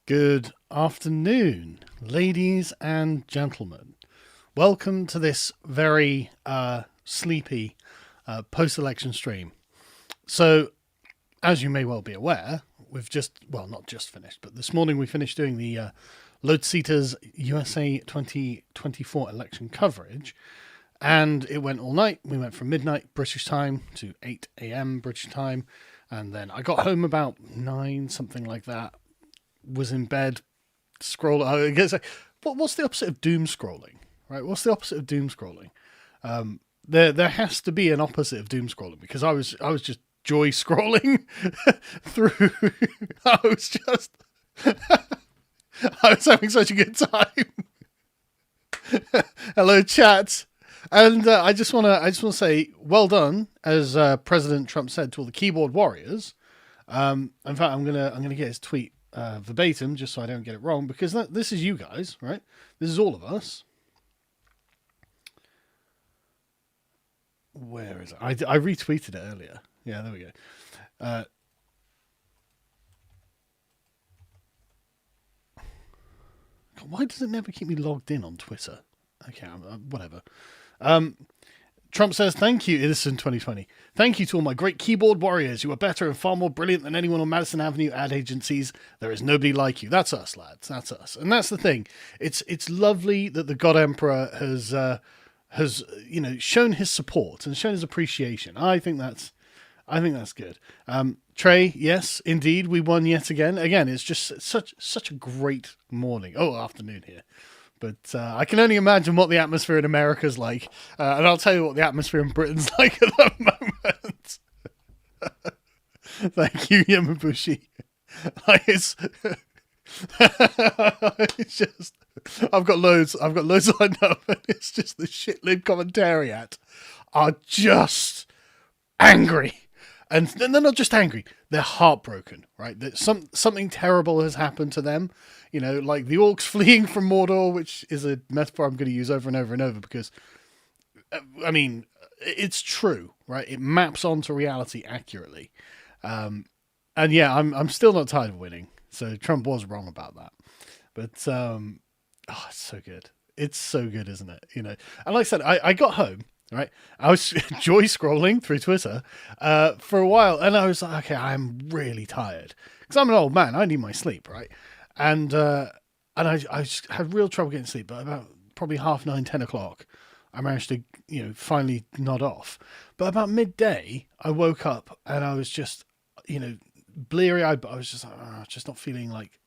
Good afternoon, ladies and gentlemen. Welcome to this very sleepy post-election stream. So, as you may well be aware, we've not just finished, but this morning we finished doing the Lodesitas USA 2024 election coverage, and it went all night. We went from midnight British time to 8 a.m. British time, and then I got home about 9, something like that. Was in bed, I guess. What's the opposite of doom scrolling, right? What's the opposite of doom scrolling? There has to be an opposite of doom scrolling, because I was just joy scrolling through. I was just I was having such a good time. Hello, chat. And I just want to say, well done, as President Trump said to all the keyboard warriors. In fact, I'm gonna get his tweet verbatim, just so I don't get it wrong, because this is you guys, right? This is all of us. Where is it? I retweeted it earlier. Yeah, there we go. Why does it never keep me logged in on Twitter? Okay, whatever. Trump says, thank you, this is in 2020. Thank you to all my great keyboard warriors. You are better and far more brilliant than anyone on Madison Avenue ad agencies. There is nobody like you. That's us, lads. That's us. And that's the thing. It's lovely that the God Emperor has shown his support and shown his appreciation. I think that's good. Trey, yes, indeed, we won yet again. Again, it's just such a great morning. Oh, afternoon here. But I can only imagine what the atmosphere in America's like. And I'll tell you what the atmosphere in Britain's like at the moment. Thank you, Yamabushi. It's just, I've got loads lined up, and it's just the shit lib commentariat are just angry. And they're not just angry, they're heartbroken, right? That something terrible has happened to them. You know, like the orcs fleeing from Mordor, which is a metaphor I'm going to use over and over and over, because, I mean, it's true, right? It maps onto reality accurately. And yeah, I'm still not tired of winning. So Trump was wrong about that. But, it's so good. It's so good, isn't it? You know, and like I said, I got home. Right, I was joy scrolling through Twitter for a while, and I was like, okay, I'm really tired, because I'm an old man. I need my sleep, right? And I just had real trouble getting sleep. But about probably 9:30, 10 o'clock, I managed to finally nod off. But about midday, I woke up and I was just bleary eyed. But I was just like, just not feeling like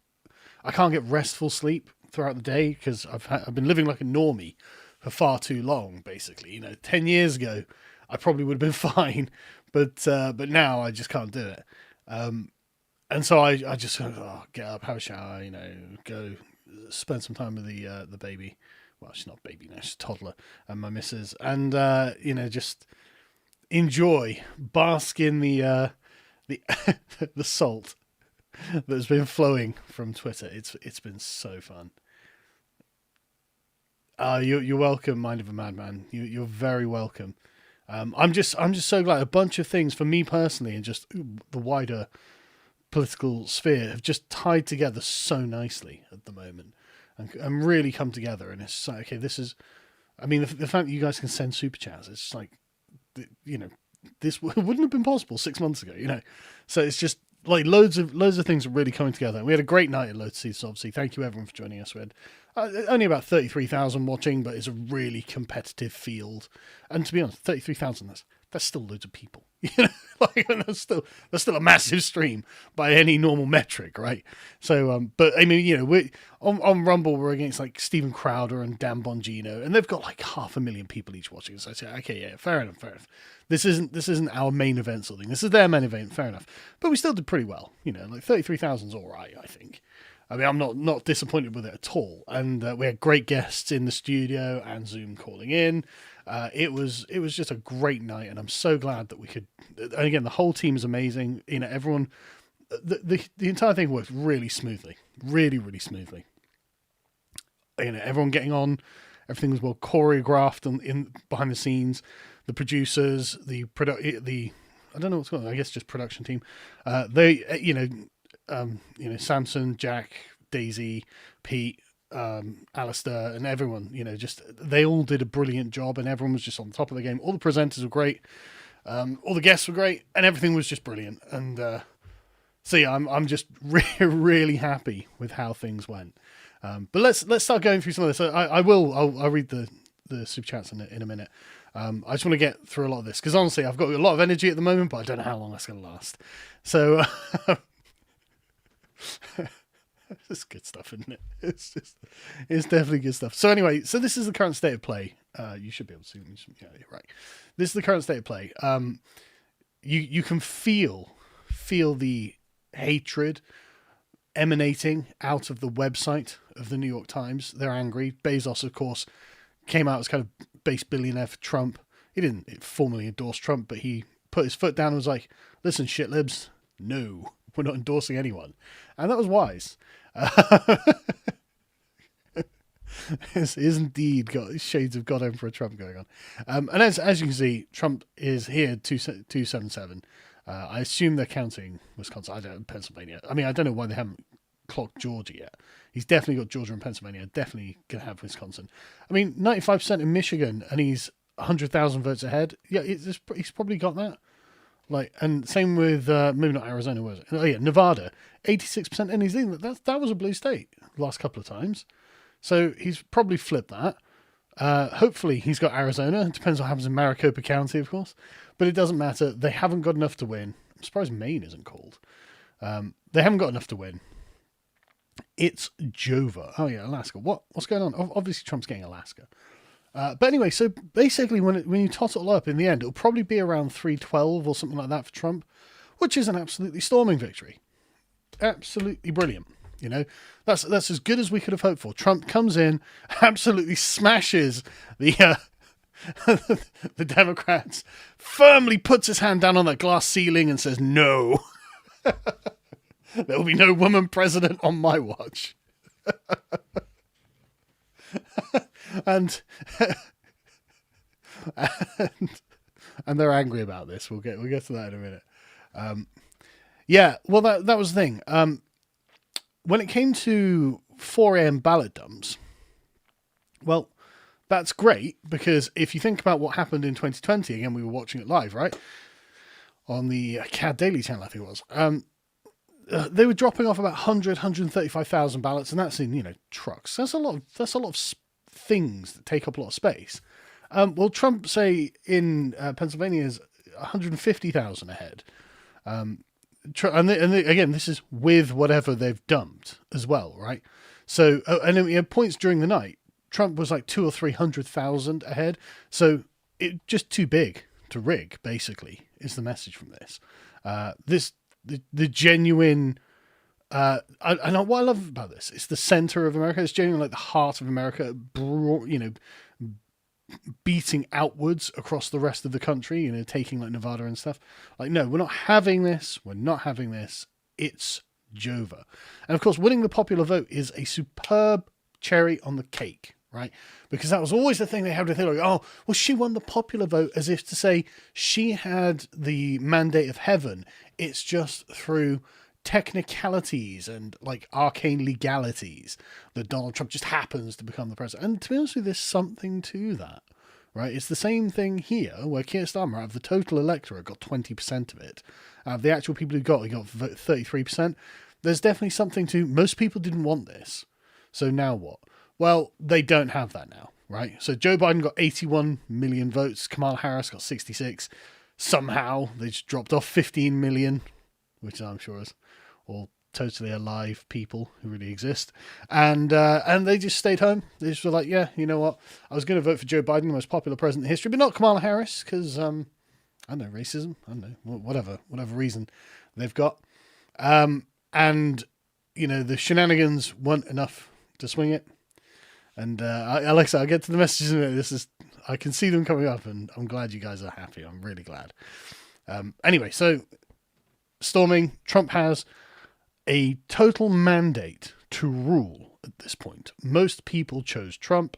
I can't get restful sleep throughout the day, because I've been living like a normie for far too long, basically. 10 years ago, I probably would have been fine, but now I just can't do it. And so I just get up, have a shower, go spend some time with the baby. Well, she's not baby now, she's a toddler, and my missus, and just enjoy, bask in the the salt that's been flowing from Twitter. It's been so fun. You're welcome, Mind of a Madman. You're very welcome. I'm just so glad. A bunch of things for me personally, and just the wider political sphere, have just tied together so nicely at the moment, and really come together. And it's like, okay, this is. I mean, the fact that you guys can send super chats, it's just like, this wouldn't have been possible 6 months ago. So it's just like loads of things are really coming together. We had a great night at Lotus, obviously. Thank you everyone for joining us. We had only about 33,000 watching, but it's a really competitive field. And to be honest, 33,000, that's still loads of people. That's still a massive stream by any normal metric, right? So, but I mean, we on Rumble, we're against like Stephen Crowder and Dan Bongino, and they've got like 500,000 people each watching. So I say, okay, yeah, fair enough. This isn't our main event sort of thing. This is their main event, fair enough. But we still did pretty well. Like 33,000 is all right, I think. I mean, I'm not disappointed with it at all. And we had great guests in the studio and Zoom calling in. It was just a great night, and I'm so glad that we could. And again, the whole team is amazing. Everyone, the entire thing worked really smoothly, really smoothly. Everyone getting on, everything was well choreographed and in behind the scenes. The producers, the I don't know what's going on. I guess just production team. Samson, Jack, Daisy, Pete, Alistair, and everyone. Just they all did a brilliant job, and everyone was just on top of the game. All the presenters were great, all the guests were great, and everything was just brilliant. And so yeah, I'm just really happy with how things went. But let's start going through some of this. I'll read the super chats in a minute. I just want to get through a lot of this because honestly, I've got a lot of energy at the moment, but I don't know how long that's going to last. So it's good stuff, isn't it? It's definitely good stuff. So anyway, so this is the current state of play. You should be able to see. Yeah, you're right. This is the current state of play. You can feel the hatred emanating out of the website of the New York Times. They're angry. Bezos, of course, came out as kind of base billionaire for Trump. He didn't formally endorse Trump, but he put his foot down and was like, listen, shitlibs, no, we're not endorsing anyone. And that was wise. Is indeed got shades of God Emperor Trump going on. And as you can see, Trump is here 277. I assume they're counting Wisconsin. I don't know, Pennsylvania. I mean, I don't know why they haven't clocked Georgia yet. He's definitely got Georgia and Pennsylvania. Definitely going to have Wisconsin. I mean, 95% in Michigan, and he's 100,000 votes ahead. Yeah, he's probably got that. Like, and same with maybe not Arizona, was it? Oh yeah, Nevada, 86%, and he's in that was a blue state the last couple of times. So he's probably flipped that. Hopefully he's got Arizona. It depends what happens in Maricopa County, of course. But it doesn't matter. They haven't got enough to win. I'm surprised Maine isn't called. They haven't got enough to win. It's Jova. Oh yeah, Alaska. What's going on? Obviously Trump's getting Alaska. But anyway, so basically when you tot it all up in the end, it'll probably be around 312 or something like that for Trump, which is an absolutely storming victory. Absolutely brilliant. That's as good as we could have hoped for. Trump comes in, absolutely smashes the the Democrats, firmly puts his hand down on that glass ceiling and says, no, there will be no woman president on my watch. and they're angry about this. We'll get to that in a minute. Yeah, well, that was the thing. When it came to 4 a.m. ballot dumps, well, that's great because if you think about what happened in 2020, again, we were watching it live, right? On the CAD Daily channel, I think it was. They were dropping off about 135,000 ballots, and that's in, trucks. That's a lot of things that take up a lot of space. Well, Trump, say, in Pennsylvania is 150,000 ahead. And again, this is with whatever they've dumped as well, right? So, and at points during the night, Trump was like 200,000 or 300,000 ahead. So it just too big to rig, basically, is the message from this. The genuine, what I love about this, it's the center of America. It's genuinely like the heart of America, beating outwards across the rest of the country, taking like Nevada and stuff. Like, no, we're not having this. We're not having this. It's Jova. And of course, winning the popular vote is a superb cherry on the cake, right? Because that was always the thing they had to think like, oh, well, she won the popular vote, as if to say she had the mandate of heaven. It's just through technicalities and like arcane legalities that Donald Trump just happens to become the president. And to be honest with you, there's something to that, right? It's the same thing here where Keir Starmer, out of the total electorate, got 20% of it. Out of the actual people who got 33%. There's definitely something to, most people didn't want this. So now what? Well, they don't have that now, right? So Joe Biden got 81 million votes. Kamala Harris got 66. Somehow they just dropped off 15 million, which I'm sure is all totally alive people who really exist. And they just stayed home. They just were like, yeah, you know what? I was going to vote for Joe Biden, the most popular president in history, but not Kamala Harris because, I don't know, racism. I don't know, whatever reason they've got. And, the shenanigans weren't enough to swing it. And Alexa, I'll get to the messages in a minute. I can see them coming up, and I'm glad you guys are happy. I'm really glad. Anyway, so storming, Trump has a total mandate to rule at this point. Most people chose Trump,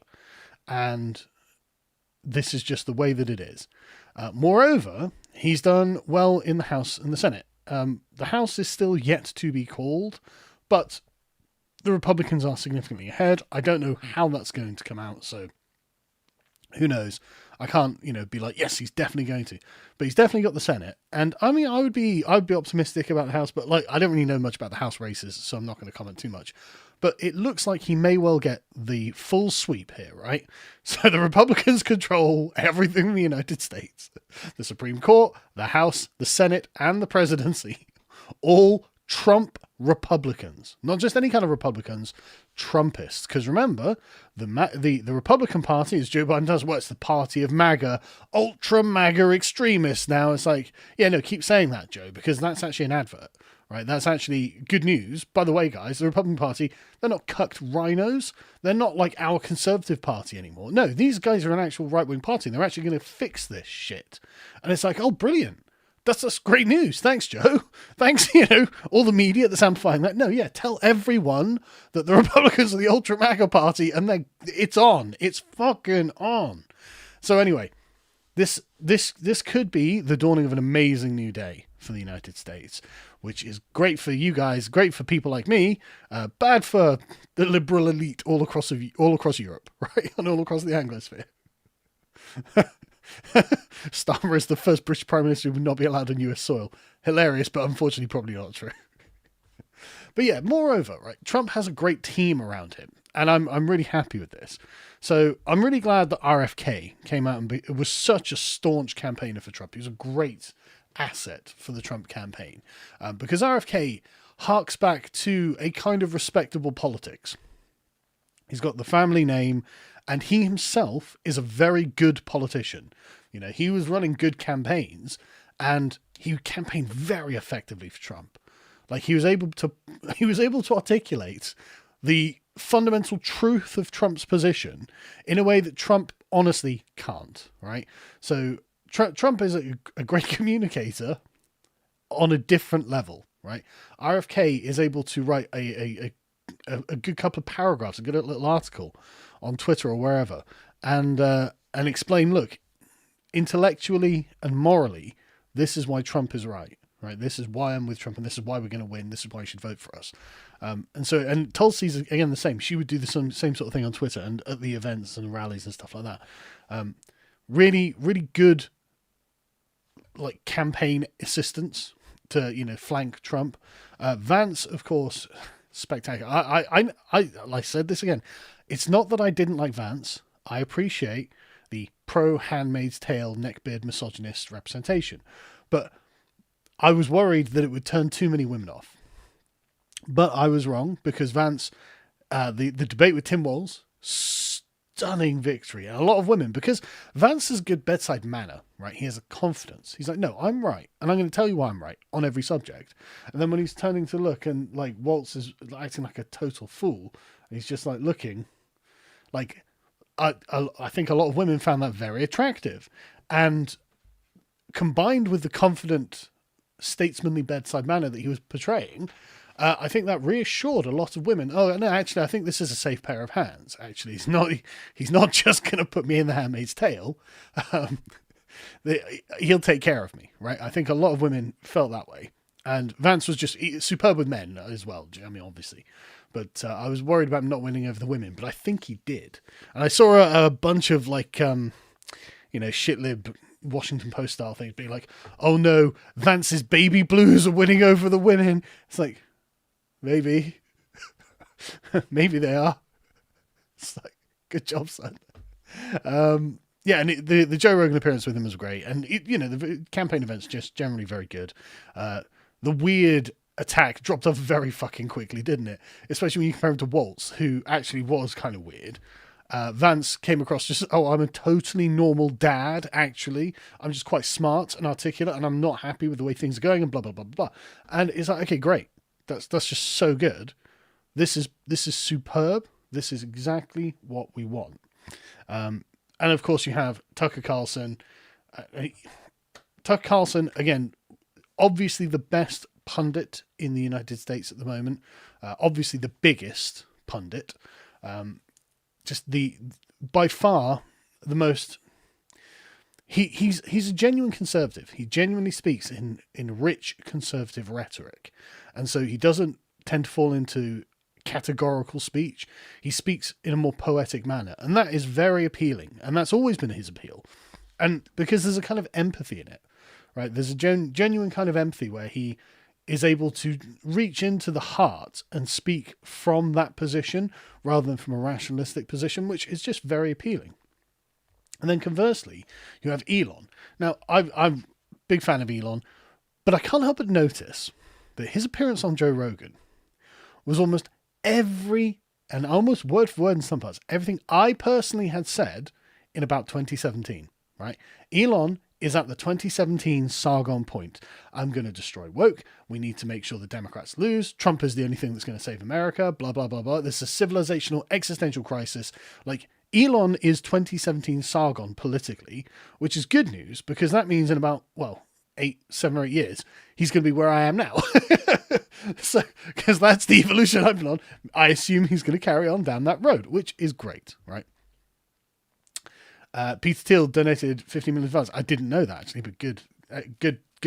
and this is just the way that it is. Moreover, he's done well in the House and the Senate. The House is still yet to be called, but the Republicans are significantly ahead. I don't know how that's going to come out, so who knows? I can't, be like, yes, he's definitely going to, but he's definitely got the Senate. And I mean, I'd be optimistic about the House, but like, I don't really know much about the House races, so I'm not going to comment too much. But it looks like he may well get the full sweep here, right? So the Republicans control everything in the United States: the Supreme Court, the House, the Senate, and the presidency. All Trump Republicans, not just any kind of Republicans, Trumpists. Because remember, the Republican Party, as Joe Biden does, it's the party of MAGA, ultra MAGA extremists. Now it's like, yeah, no, keep saying that, Joe, because that's actually an advert, right? That's actually good news. By the way, guys, the Republican Party, they're not cucked rhinos. They're not like our Conservative Party anymore. No, these guys are an actual right-wing party, and they're actually going to fix this shit. And it's like, oh, brilliant. That's great news. Thanks, Joe. Thanks, all the media that's amplifying that. No, yeah, tell everyone that the Republicans are the ultra MAGA party, and it's on. It's fucking on. So anyway, this could be the dawning of an amazing new day for the United States, which is great for you guys, great for people like me, bad for the liberal elite all across Europe, right, and all across the Anglosphere. Starmer is the first British Prime Minister who would not be allowed on US soil. Hilarious, but unfortunately probably not true. But yeah, moreover, right, Trump has a great team around him, and I'm really happy with this. So I'm really glad that RFK came out and it was such a staunch campaigner for Trump. He was a great asset for the Trump campaign, because RFK harks back to a kind of respectable politics. He's got the family name, and he himself is a very good politician. He was running good campaigns, and he campaigned very effectively for Trump. Like he was able to articulate the fundamental truth of Trump's position in a way that Trump honestly can't, right? So Trump is a great communicator on a different level, right? RFK is able to write a good couple of paragraphs, a good little article on Twitter or wherever, and explain, look, intellectually and morally, this is why Trump is right? This is why I'm with Trump, and this is why we're going to win. This is why you should vote for us. And Tulsi's again the same. She would do the same sort of thing on Twitter and at the events and rallies and stuff like that. Really, really good, like campaign assistance to flank Trump. Vance, of course, spectacular. I said this again. It's not that I didn't like Vance. I appreciate the pro-Handmaid's Tale neckbeard misogynist representation, but I was worried that it would turn too many women off. But I was wrong, because Vance, the debate with Tim Walz, stunning victory, and a lot of women, because Vance has good bedside manner, right? He has a confidence. He's like, no, I'm right, and I'm going to tell you why I'm right on every subject. And then when he's turning to look, and like Waltz is acting like a total fool, he's just like looking like, I think a lot of women found that very attractive, and combined with the confident, statesmanly bedside manner that he was portraying, I think that reassured a lot of women. Oh no, actually, I think this is a safe pair of hands. Actually, he's not just going to put me in the Handmaid's Tale. He'll take care of me, right? I think a lot of women felt that way, and Vance was just superb with men as well. I mean, obviously. But I was worried about him not winning over the women, but I think he did. And I saw a bunch of like, shitlib Washington Post style things being like, oh no, Vance's baby blues are winning over the women. It's like, maybe. Maybe they are. It's like, good job, son. Yeah, and the Joe Rogan appearance with him was great. And, the campaign events just generally very good. The weird attack dropped off very fucking quickly, didn't it? Especially when you compare him to Waltz, who actually was kind of weird. Vance came across just, I'm a totally normal dad, actually. I'm just quite smart and articulate, and I'm not happy with the way things are going, and blah, blah, blah, blah. And it's like, okay, great. That's just so good. This is superb. This is exactly what we want. And of course you have Tucker Carlson. Tucker Carlson, again, obviously the best pundit in the United States at the moment, obviously the biggest pundit, by far the most. He's a genuine conservative. He genuinely speaks in rich conservative rhetoric, and so he doesn't tend to fall into categorical speech. He speaks in a more poetic manner, and that is very appealing, and that's always been his appeal. And because there's a kind of empathy in it, right? There's a genuine kind of empathy where he is able to reach into the heart and speak from that position rather than from a rationalistic position, which is just very appealing. And then conversely, you have Elon. Now, I'm a big fan of Elon, but I can't help but notice that his appearance on Joe Rogan was almost and almost word for word in some parts, everything I personally had said in about 2017, right? Elon is at the 2017 Sargon point. I'm going to destroy woke. We need to make sure the Democrats lose. Trump is the only thing that's going to save America, blah, blah, blah, blah. This is a civilizational existential crisis. Like, Elon is 2017 Sargon politically, which is good news because that means in about, 7 or 8 years, he's going to be where I am now. So, because that's the evolution I've been on, I assume he's going to carry on down that road, which is great, right? Peter Thiel donated 50 million pounds. I didn't know that actually, but good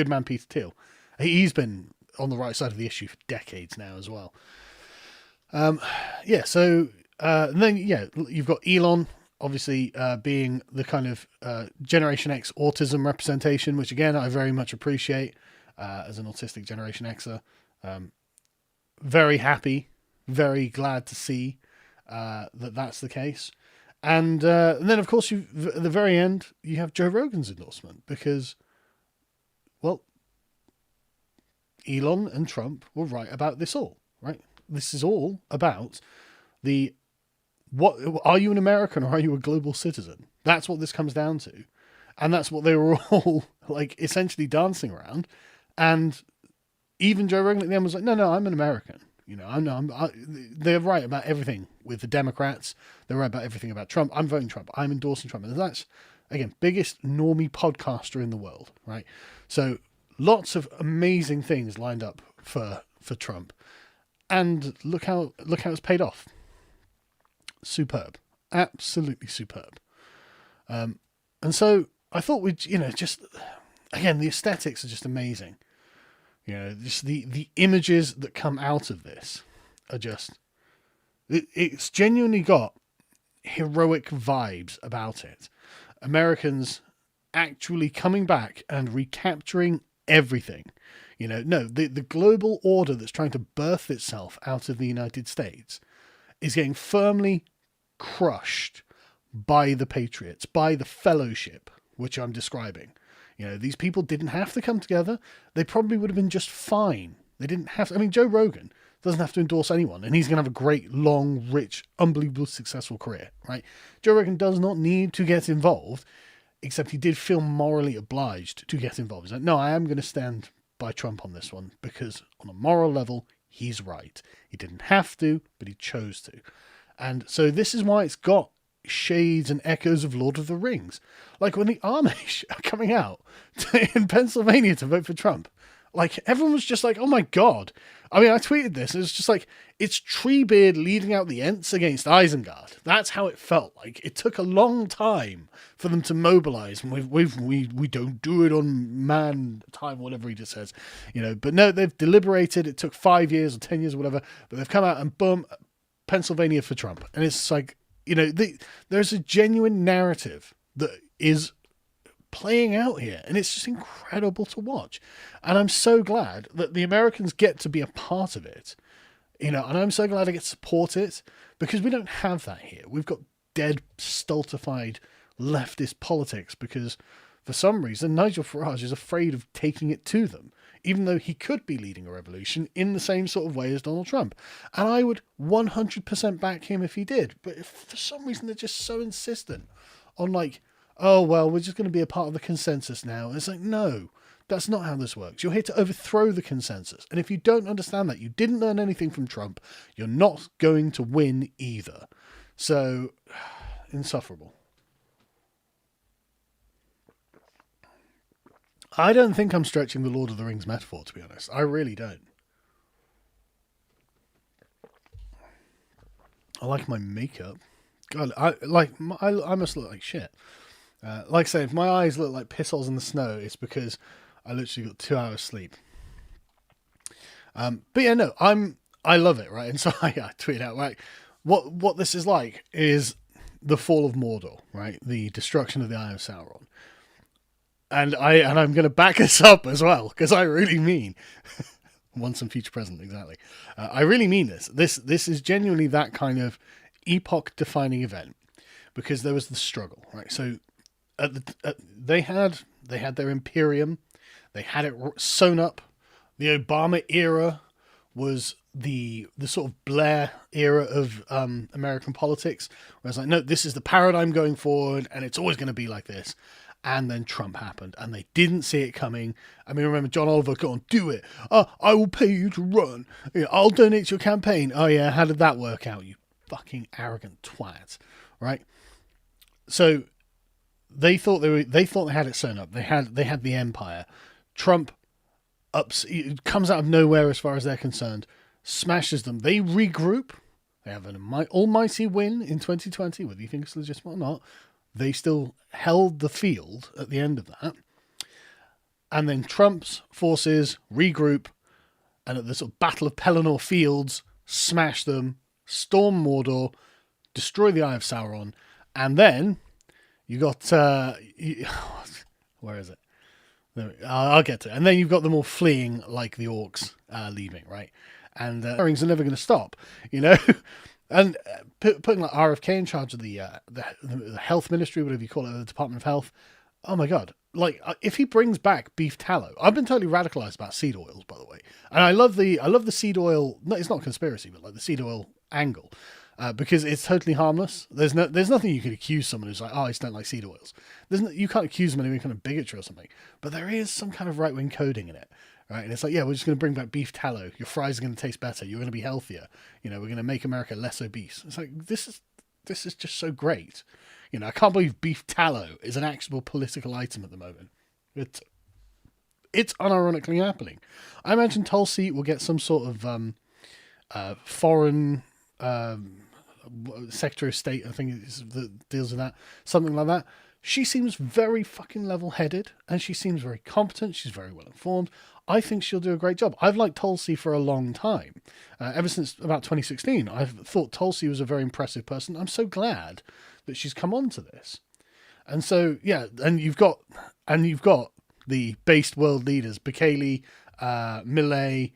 man, Peter Thiel. He's been on the right side of the issue for decades now as well. And then you've got Elon, obviously being the kind of Generation X autism representation, which again I very much appreciate as an autistic Generation Xer. Very happy, very glad to see that that's the case. And then, of course, at the very end, you have Joe Rogan's endorsement because, Elon and Trump were right about this all, right? This is all about what are you an American or are you a global citizen? That's what this comes down to. And that's what they were all essentially dancing around. And even Joe Rogan at the end was like, no, I'm an American. They're right about everything with the Democrats. They're right about everything about Trump. I'm voting Trump. I'm endorsing Trump. And that's, again, biggest normie podcaster in the world, right? So lots of amazing things lined up for Trump. And look how it's paid off. Superb. Absolutely superb. And so I thought just, again, the aesthetics are just amazing. Just the images that come out of this are just, it's genuinely got heroic vibes about it. Americans actually coming back and recapturing everything. The global order that's trying to birth itself out of the United States is getting firmly crushed by the patriots, by the fellowship, which I'm describing. These people didn't have to come together. They probably would have been just fine. They didn't have to. I mean, Joe Rogan doesn't have to endorse anyone, and he's going to have a great, long, rich, unbelievably successful career, right? Joe Rogan does not need to get involved, except he did feel morally obliged to get involved. He's like, no, I am going to stand by Trump on this one, because on a moral level, he's right. He didn't have to, but he chose to. And so this is why it's got shades and echoes of Lord of the Rings. Like when the Amish are coming out in Pennsylvania to vote for Trump, everyone was just like, oh my God. I mean, I tweeted this. It was just like, it's Treebeard leading out the Ents against Isengard. That's how it felt like. It took a long time for them to mobilize. And we don't do it on man time, whatever he just says, but no, they've deliberated. It took 5 years or 10 years or whatever, but they've come out and boom, Pennsylvania for Trump. And it's like, there's a genuine narrative that is playing out here, and it's just incredible to watch. And I'm so glad that the Americans get to be a part of it, and I'm so glad I get to support it, because we don't have that here. We've got dead, stultified leftist politics because for some reason Nigel Farage is afraid of taking it to them, even though he could be leading a revolution in the same sort of way as Donald Trump. And I would 100% back him if he did. But if for some reason they're just so insistent on we're just going to be a part of the consensus now. And it's like, no, that's not how this works. You're here to overthrow the consensus. And if you don't understand that, you didn't learn anything from Trump, you're not going to win either. So, insufferable. I don't think I'm stretching the Lord of the Rings metaphor, to be honest. I really don't. I like my makeup. God, I must look like shit. Like I say, if my eyes look like piss holes in the snow, it's because I literally got 2 hours sleep. But yeah, no, I'm I love it, right? And so I tweeted out, right, what this is like is the fall of Mordor, right? The destruction of the Eye of Sauron. And I'm going to back this up as well, because I really mean once and future present, exactly. I really mean this. This is genuinely that kind of epoch-defining event, because there was the struggle, right? So they had their Imperium, they had it sewn up. The Obama era was the sort of Blair era of American politics, where it's like, no, this is the paradigm going forward, and it's always going to be like this. And then Trump happened, and they didn't see it coming. I mean, remember John Oliver going, do it. I will pay you to run. I'll donate to your campaign. Oh yeah, how did that work out? You fucking arrogant twat, right? So they thought they had it sewn up. They had the empire. Trump comes out of nowhere as far as they're concerned, smashes them. They regroup. They have an almighty win in 2020, whether you think it's legitimate or not. They still held the field at the end of that. And then Trump's forces regroup, and at the sort of Battle of Pelennor Fields, smash them, storm Mordor, destroy the Eye of Sauron, and then you got... where is it? I'll get to it. And then you've got them all fleeing like the orcs leaving, right? And firings are never going to stop, you know? And putting like RFK in charge of the health ministry, whatever you call it, the Department of Health. Oh my God. Like, if he brings back beef tallow, I've been totally radicalized about seed oils, by the way. And I love the seed oil. No, it's not a conspiracy, but like the seed oil angle, because it's totally harmless. There's nothing you can accuse someone who's like, oh, I just don't like seed oils. You can't accuse them of any kind of bigotry or something, but there is some kind of right-wing coding in it. Right, and it's like, yeah, we're just going to bring back beef tallow. Your fries are going to taste better. You're going to be healthier. You know, we're going to make America less obese. It's like, this is just so great. You know, I can't believe beef tallow is an actual political item at the moment. It's unironically happening. I imagine Tulsi will get some sort of foreign Secretary of State, I think that deals with that, something like that. She seems very fucking level-headed, and she seems very competent. She's very well informed. I think she'll do a great job. I've liked Tulsi for a long time. Ever since about 2016, I've thought Tulsi was a very impressive person. I'm so glad that she's come on to this. And so, yeah, and you've got the based world leaders, Bukele, Millet,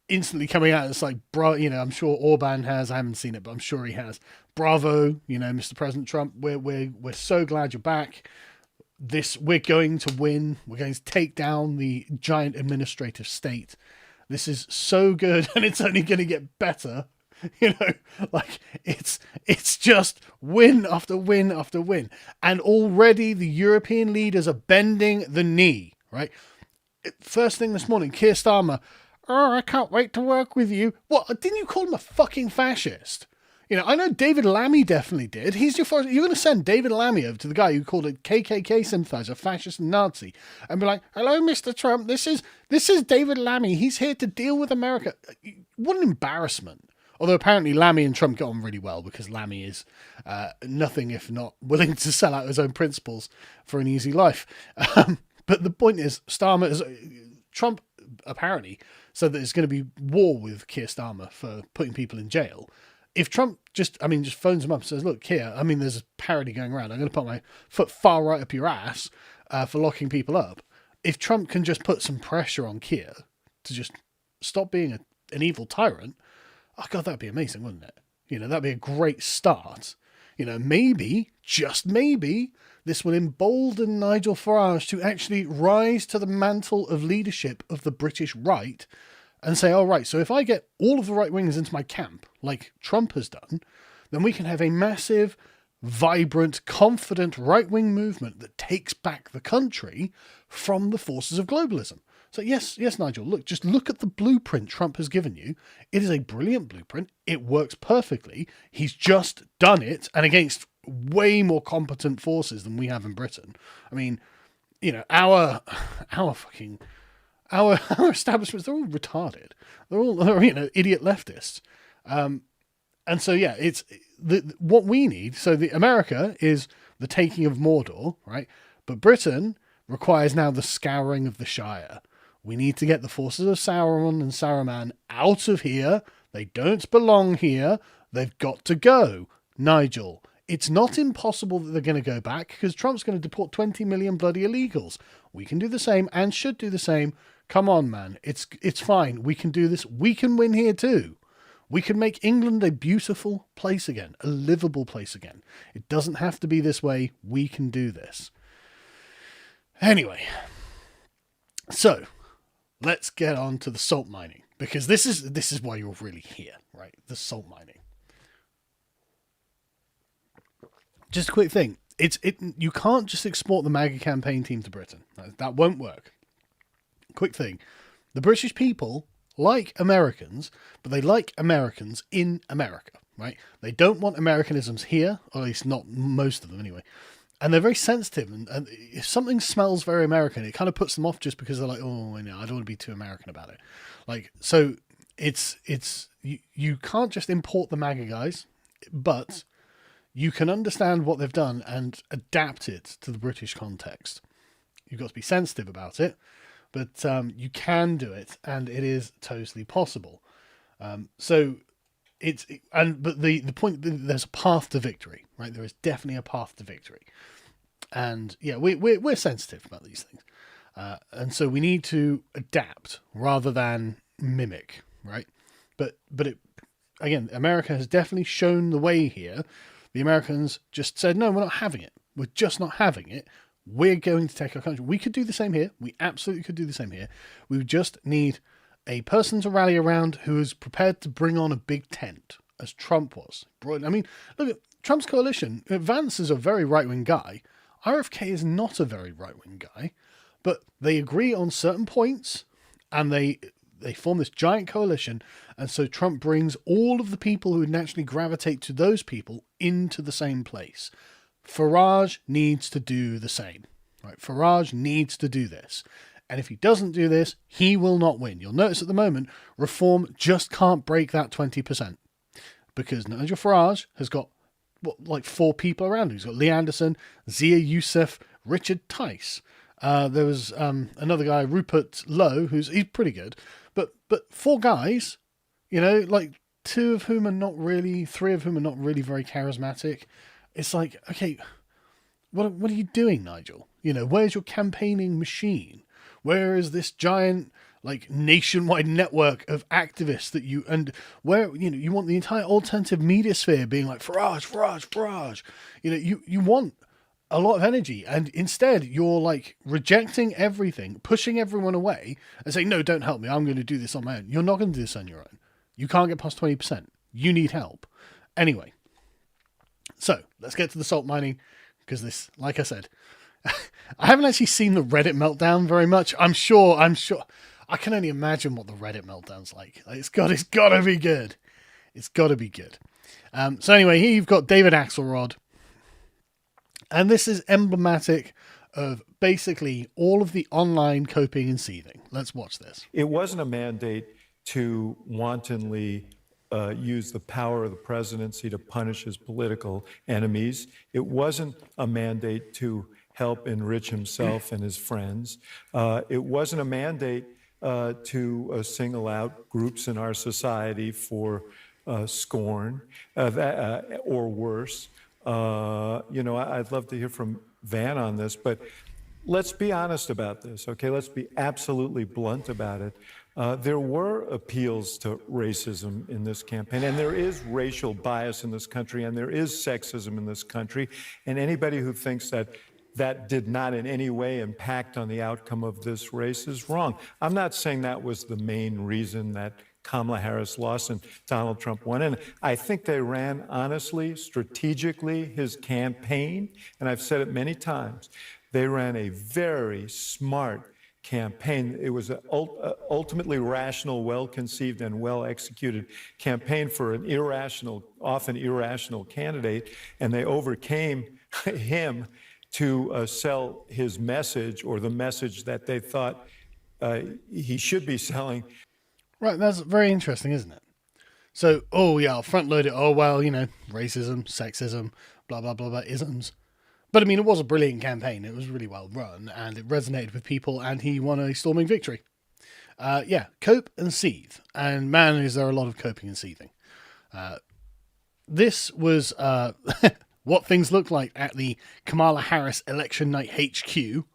instantly coming out. It's like, you know, I'm sure Orban has. I haven't seen it, but I'm sure he has. Bravo, you know, Mr. President Trump. We're so glad you're back. We're going to win. We're going to take down the giant administrative state. This is so good, and it's only going to get better. You know, like it's just win after win after win, and already the European leaders are bending the knee. Right, first thing this morning, Keir Starmer. Oh, I can't wait to work with you. What? Didn't you call him a fucking fascist? You know, I know David Lammy definitely did. He's your first. You're going to send David Lammy over to the guy who called a KKK sympathizer, fascist and Nazi, and be like, "Hello, Mr. Trump. This is David Lammy. He's here to deal with America." What an embarrassment. Although apparently Lammy and Trump get on really well, because Lammy is nothing if not willing to sell out his own principles for an easy life. But the point is, Trump apparently said that it's going to be war with Keir Starmer for putting people in jail. If Trump just phones him up and says, look, Keir, there's a parody going around. I'm going to put my foot far right up your ass for locking people up. If Trump can just put some pressure on Keir to just stop being an evil tyrant, oh God, that'd be amazing, wouldn't it? You know, that'd be a great start. You know, maybe, just maybe, this will embolden Nigel Farage to actually rise to the mantle of leadership of the British right and say, all right, so if I get all of the right wingers into my camp, like Trump has done, then we can have a massive, vibrant, confident right-wing movement that takes back the country from the forces of globalism. So yes, Nigel, just look at the blueprint Trump has given you. It is a brilliant blueprint. It works perfectly. He's just done it, and against way more competent forces than we have in Britain. I mean, you know, our establishments, they're all retarded. They're all, you know, idiot leftists. And so, yeah, it's what we need. So America is the taking of Mordor, right? But Britain requires now the scouring of the Shire. We need to get the forces of Sauron and Saruman out of here. They don't belong here. They've got to go. Nigel, it's not impossible that they're going to go back because Trump's going to deport 20 million bloody illegals. We can do the same and should do the same. Come on, man. It's fine. We can do this. We can win here too. We can make England a beautiful place again, a livable place again. It doesn't have to be this way. We can do this. Anyway, so let's get on to the salt mining, because this is why you're really here, right? The salt mining. Just a quick thing. You can't just export the MAGA campaign team to Britain. That won't work. Quick thing. The British people like Americans, but they like Americans in America, right? They don't want Americanisms here, or at least not most of them anyway. And they're very sensitive, and if something smells very American, it kind of puts them off just because they're like, oh, no, I don't want to be too American about it. Like, so you can't just import the MAGA guys, but you can understand what they've done and adapt it to the British context. You've got to be sensitive about it, but you can do it, and it is totally possible. But the point, there's a path to victory, right? There is definitely a path to victory, and yeah, we're sensitive about these things, and so we need to adapt rather than mimic, right? But again, America has definitely shown the way here. The Americans just said, no, we're not having it. We're just not having it. We're going to take our country. We could do the same here. We absolutely could do the same here. We would just need a person to rally around who is prepared to bring on a big tent, as Trump was. I mean, look at Trump's coalition. Vance is a very right-wing guy. RFK is not a very right-wing guy, but they agree on certain points, and they form this giant coalition, and so Trump brings all of the people who would naturally gravitate to those people into the same place. Farage needs to do the same. Right? Farage needs to do this. And if he doesn't do this, he will not win. You'll notice at the moment, Reform just can't break that 20%. Because Nigel Farage has got, like 4 people around him. He's got Lee Anderson, Zia Youssef, Richard Tice. There was another guy, Rupert Lowe, he's pretty good. But 4 guys, like 3 of whom are not really very charismatic. It's like, okay, what are you doing, Nigel? Where's your campaigning machine? Where is this giant, like, nationwide network of activists that you want the entire alternative media sphere being like, Farage. You want a lot of energy, and instead you're like rejecting everything, pushing everyone away and saying, no, don't help me. I'm going to do this on my own. You're not going to do this on your own. You can't get past 20%. You need help. Anyway. So let's get to the salt mining, because this, like I said, I haven't actually seen the Reddit meltdown very much. I'm sure. I can only imagine what the Reddit meltdown's like. It's got to be good. It's got to be good. So anyway, here you've got David Axelrod, and this is emblematic of basically all of the online coping and seething. Let's watch this. It wasn't a mandate to wantonly use the power of the presidency to punish his political enemies. It wasn't a mandate to help enrich himself and his friends. It wasn't a mandate to single out groups in our society for scorn or worse. I'd love to hear from Van on this, but let's be honest about this, okay? Let's be absolutely blunt about it. There were appeals to racism in this campaign, and there is racial bias in this country, and there is sexism in this country, and anybody who thinks that did not in any way impact on the outcome of this race is wrong. I'm not saying that was the main reason that Kamala Harris lost and Donald Trump won. And I think they ran honestly, strategically, his campaign, and I've said it many times, they ran a very smart campaign. It was an ultimately rational, well-conceived, and well-executed campaign for an often irrational candidate, and they overcame him to sell his message, or the message that they thought he should be selling. Right, that's very interesting, isn't it? So, I'll front load it. Racism, sexism, blah, blah, blah, blah, isms. But I mean, it was a brilliant campaign. It was really well run, and it resonated with people, and he won a storming victory. Yeah, cope and seethe. And man, is there a lot of coping and seething. This was what things look like at the Kamala Harris election night HQ.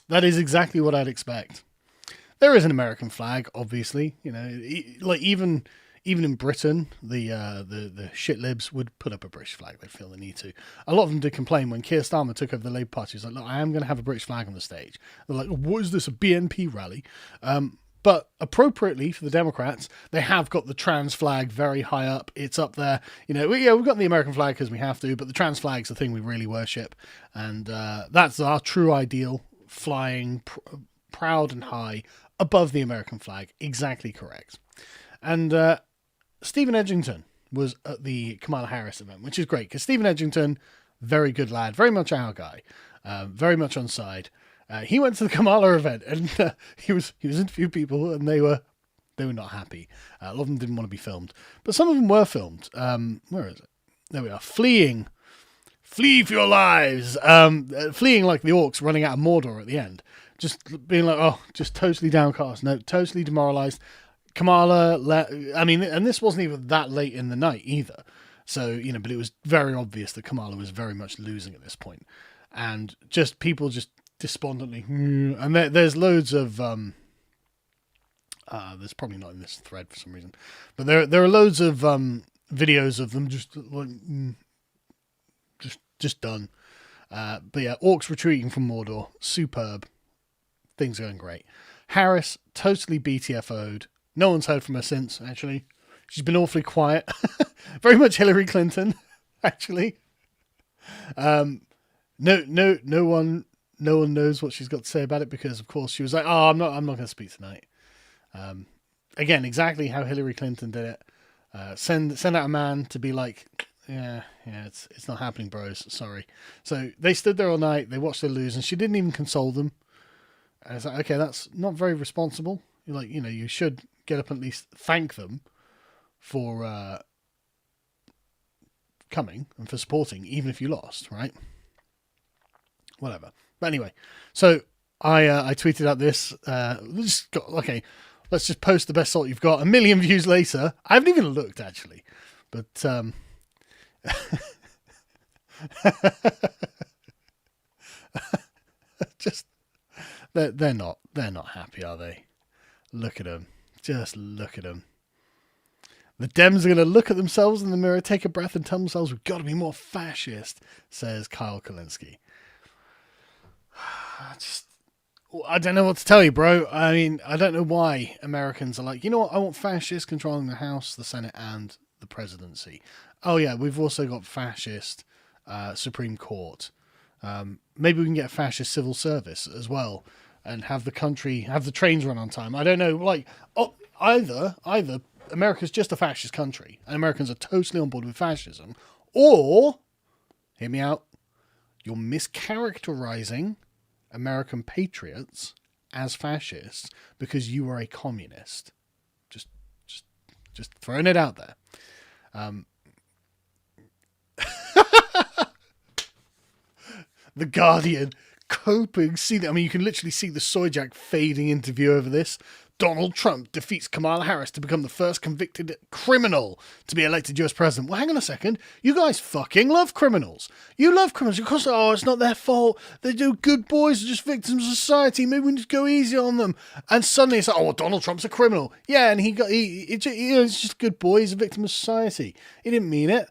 That is exactly what I'd expect. There is an American flag, obviously. You know, like even in Britain, the shit libs would put up a British flag. They feel the need to. A lot of them did complain when Keir Starmer took over the Labour Party. He was like, "Look, I am going to have a British flag on the stage." They're like, "What is this? A BNP rally?" But appropriately for the Democrats, they have got the trans flag very high up. It's up there. You know, we've got the American flag because we have to, but the trans flag's the thing we really worship. And that's our true ideal, flying proud and high above the American flag. Exactly correct. And Stephen Edgington was at the Kamala Harris event, which is great because Stephen Edgington, very good lad, very much our guy, very much on side. He went to the Kamala event and he was interviewing people and they were not happy. A lot of them didn't want to be filmed, but some of them were filmed. Where is it? There we are. Flee for your lives. Fleeing like the orcs running out of Mordor at the end. Just being like, oh, just totally downcast. No, totally demoralized. Kamala, and this wasn't even that late in the night either. So, you know, but it was very obvious that Kamala was very much losing at this point. And just people just despondently. And there's loads of, there's probably not in this thread for some reason, but there are loads of videos of them just like, just done. But yeah, orcs retreating from Mordor. Superb. Things are going great. Harris, totally BTFO'd. No one's heard from her since, actually. She's been awfully quiet. Very much Hillary Clinton, actually. No one knows what she's got to say about it because, of course, she was like, "Oh, I'm not going to speak tonight." Again, exactly how Hillary Clinton did it. Send out a man to be like, yeah, it's not happening, bros. Sorry. So they stood there all night. They watched her lose, and she didn't even console them. And it's like, okay, that's not very responsible. You're like, you know, you should get up and at least thank them for coming and for supporting, even if you lost, right? Whatever. But anyway, so I tweeted out this. Let's just post the best salt you've got. 1 million views later. I haven't even looked, actually. But just they're not happy, are they? Look at them. Just look at them. The Dems are going to look at themselves in the mirror, take a breath, and tell themselves we've got to be more fascist, says Kyle Kulinski. I don't know what to tell you, bro. I mean, I don't know why Americans are like, you know what? I want fascists controlling the House, the Senate, and the presidency. Oh, yeah, we've also got fascist Supreme Court. Maybe we can get a fascist civil service as well and have the trains run on time. I don't know. Like, either America's just a fascist country and Americans are totally on board with fascism, or, hear me out, you're mischaracterizing American patriots as fascists because you are a communist. Just throwing it out there. The Guardian coping. You can literally see the soy jack fading into view over this. Donald Trump defeats Kamala Harris to become the first convicted criminal to be elected US president. Well, hang on a second. You guys fucking love criminals. You love criminals. Of course, it's not their fault. They do good boys. They're just victims of society. Maybe we need to go easy on them. And suddenly it's like, oh, Donald Trump's a criminal. Yeah, and it's just a good boy. He's a victim of society. He didn't mean it.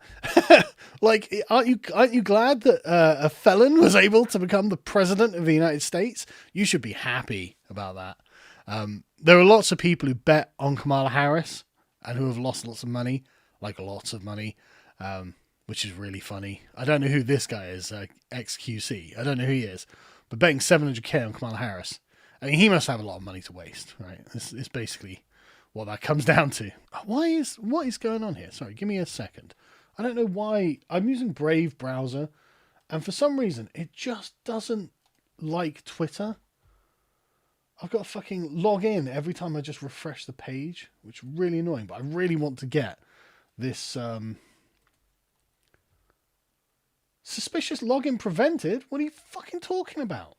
Like, aren't you glad that a felon was able to become the president of the United States? You should be happy about that. There are lots of people who bet on Kamala Harris and who have lost lots of money, like lots of money, which is really funny. I don't know who this guy is, XQC. I don't know who he is, but betting $700K on Kamala Harris. I mean, he must have a lot of money to waste, right? It's basically what that comes down to. What is going on here? Sorry, give me a second. I don't know why. I'm using Brave browser, and for some reason, it just doesn't like Twitter. I've got to fucking log in every time I just refresh the page, which is really annoying, but I really want to get this suspicious login prevented. What are you fucking talking about?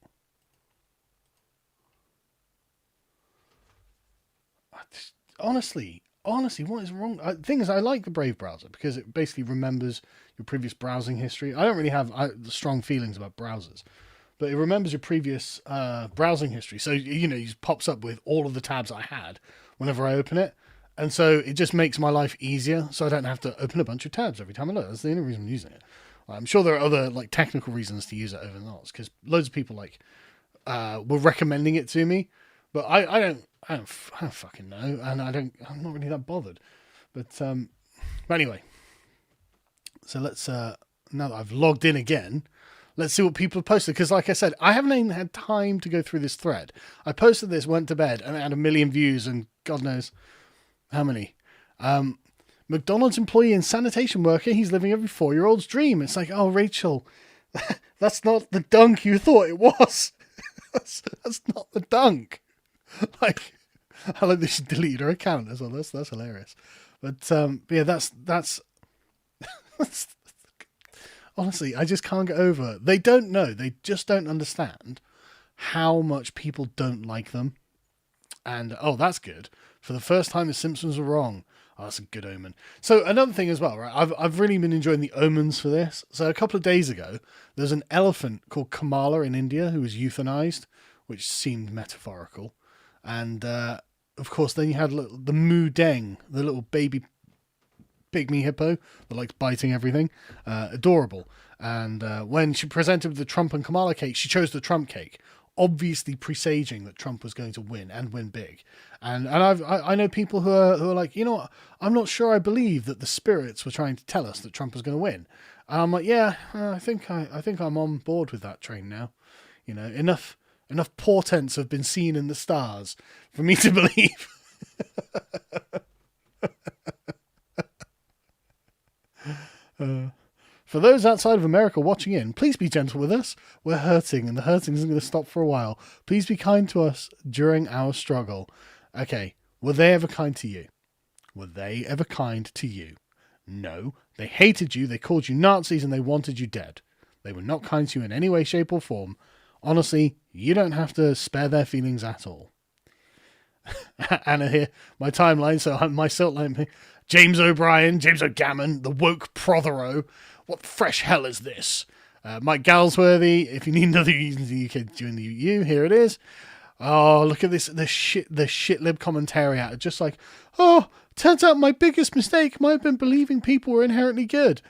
honestly, what is wrong? The thing is, I like the Brave browser because it basically remembers your previous browsing history. I don't really have strong feelings about browsers, but it remembers your previous browsing history. So, it just pops up with all of the tabs I had whenever I open it. And so it just makes my life easier. So I don't have to open a bunch of tabs every time I look. That's the only reason I'm using it. I'm sure there are other like technical reasons to use it over not, because loads of people were recommending it to me, but I don't fucking know, and I'm not really that bothered. But anyway, so let's now that I've logged in again, let's see what people have posted. Because like I said, I haven't even had time to go through this thread. I posted this, went to bed, and it had 1 million views, and God knows how many. McDonald's employee and sanitation worker, he's living every 4-year-old's dream. It's like, oh, Rachel, that's not the dunk you thought it was. that's not the dunk. Like, I like this. She deleted her account as well. That's hilarious. But yeah, that's honestly, I just can't get over. They don't know. They just don't understand how much people don't like them. And oh, that's good. For the first time, the Simpsons were wrong. Oh, that's a good omen. So another thing as well, right? I've really been enjoying the omens for this. So a couple of days ago, there's an elephant called Kamala in India who was euthanized, which seemed metaphorical. And of course, then you had the Moo Deng, the little baby pygmy hippo that likes biting everything. Adorable. And when she presented with the Trump and Kamala cake, she chose the Trump cake, obviously presaging that Trump was going to win and win big. And I know people who are like, you know what, I'm not sure I believe that the spirits were trying to tell us that Trump was going to win. And I'm like, yeah, I think I'm on board with that train now. Enough portents have been seen in the stars for me to believe. For those outside of America watching in, please be gentle with us. We're hurting, and the hurting isn't going to stop for a while. Please be kind to us during our struggle. Okay, were they ever kind to you? Were they ever kind to you? No, they hated you, they called you Nazis, and they wanted you dead. They were not kind to you in any way, shape, or form. Honestly, you don't have to spare their feelings at all. Anna here, my timeline, so my silt line, James O'Brien, James O'Gammon, the woke Prothero. What fresh hell is this? Mike Galsworthy, if you need another reason to UK join the EU, here it is. Oh, look at this, the shitlib commentariat. Just like, oh, turns out my biggest mistake might have been believing people were inherently good.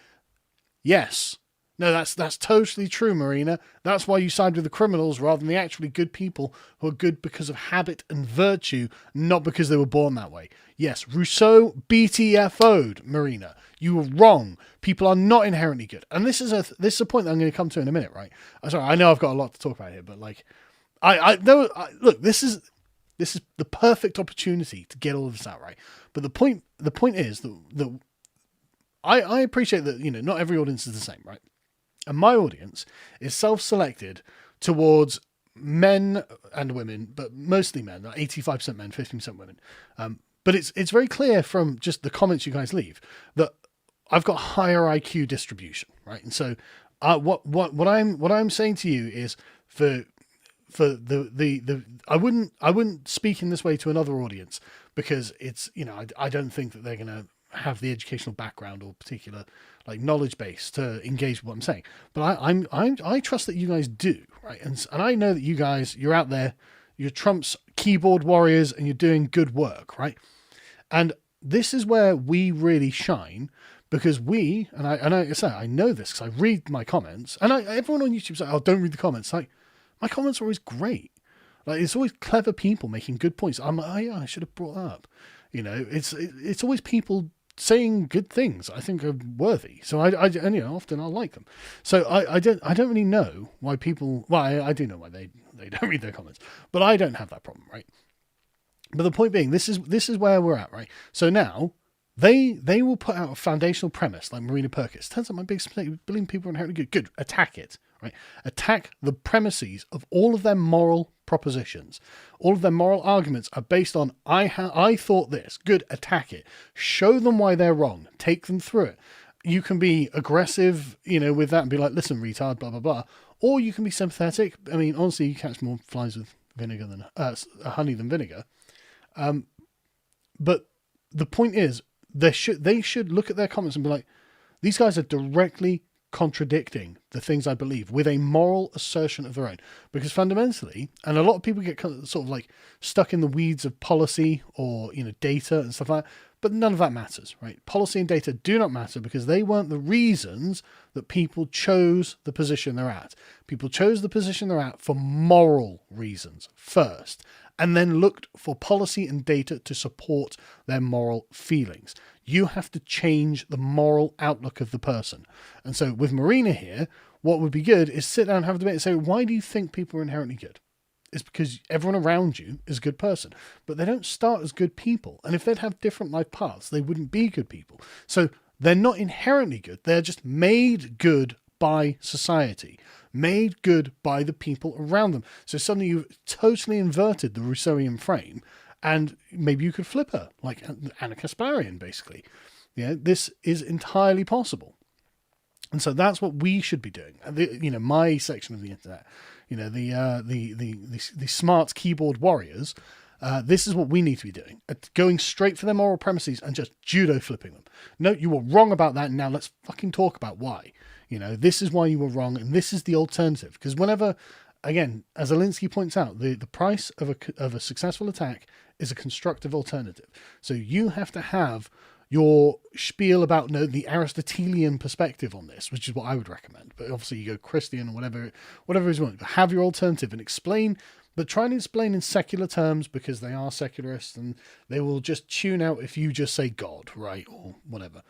Yes. No, that's totally true, Marina. That's why you side with the criminals rather than the actually good people who are good because of habit and virtue, not because they were born that way. Yes, Rousseau BTFO'd, Marina. You were wrong. People are not inherently good. And this is a point that I'm going to come to in a minute, right? I'm sorry, I know I've got a lot to talk about here, but like, look, this is the perfect opportunity to get all of this out, right? But the point is that I appreciate that, not every audience is the same, right? And my audience is self-selected towards men and women, but mostly men, like 85% men, 15% women. But it's very clear from just the comments you guys leave that I've got higher IQ distribution, right? And so what I'm saying to you is for the I wouldn't speak in this way to another audience because it's, I don't think that they're going to have the educational background or particular like knowledge base to engage with what I'm saying. But I trust that you guys do, right? And I know that you're out there, you're Trump's keyboard warriors and you're doing good work, right? And this is where we really shine because I know this because I read my comments and everyone on YouTube's like, oh, don't read the comments. Like, my comments are always great. Like, it's always clever people making good points. I'm like, oh yeah, I should have brought that up. It's always people saying good things I think are worthy. So I often I'll like them. So I don't really know why people. Well, I do know why they don't read their comments, but I don't have that problem, right? But the point being, this is where we're at, right? So now they will put out a foundational premise like Marina Perkins. Turns out my biggest mistake, believing people are inherently good. Good, attack it, right? Attack the premises of all of their moral propositions. All of their moral arguments are based on I thought this. Good, attack it. Show them why they're wrong. Take them through it. You can be aggressive, with that and be like, listen, retard, blah blah blah. Or you can be sympathetic. I mean, honestly, you catch more flies with vinegar than honey than vinegar. But the point is, they should look at their comments and be like, these guys are directly contradicting the things I believe with a moral assertion of their own. Because fundamentally, and a lot of people get sort of like stuck in the weeds of policy or, data and stuff like that, but none of that matters, right? Policy and data do not matter because they weren't the reasons that people chose the position they're at. People chose the position they're at for moral reasons first, and then looked for policy and data to support their moral feelings. You have to change the moral outlook of the person. And so with Marina here, what would be good is sit down and have a debate and say, why do you think people are inherently good? It's because everyone around you is a good person, but they don't start as good people. And if they'd have different life paths, they wouldn't be good people. So they're not inherently good. They're just made good by society, made good by the people around them. So suddenly you've totally inverted the Rousseauian frame, and maybe you could flip her like Anna Kasparian, basically. Yeah, this is entirely possible. And so that's what we should be doing. My section of the internet, the smart keyboard warriors, this is what we need to be doing. Going straight for their moral premises and just judo flipping them. No, you were wrong about that. Now let's fucking talk about why. This is why you were wrong, and this is the alternative. Because whenever, again, as Alinsky points out, the price of a successful attack is a constructive alternative. So you have to have your spiel about the Aristotelian perspective on this, which is what I would recommend. But obviously you go Christian or whatever is you want. But have your alternative and explain, but try and explain in secular terms, because they are secularists and they will just tune out if you just say God, right, or whatever.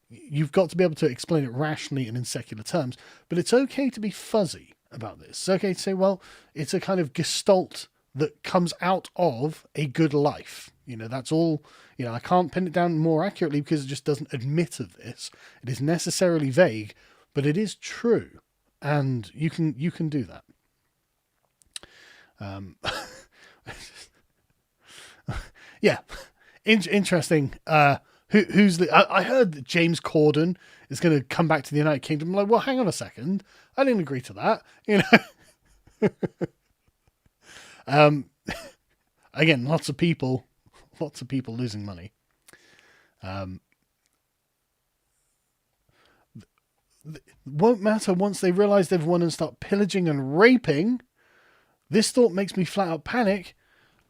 You've got to be able to explain it rationally and in secular terms, but it's okay to be fuzzy about this. It's okay to say, well, it's a kind of gestalt that comes out of a good life. That's all. I can't pin it down more accurately because it just doesn't admit of this. It is necessarily vague, but it is true, and you can do that. Yeah, interesting. Who's the? I heard that James Corden is going to come back to the United Kingdom. I'm like, well, hang on a second. I didn't agree to that. Again, lots of people losing money. Won't matter once they realize they've won and start pillaging and raping. This thought makes me flat out panic.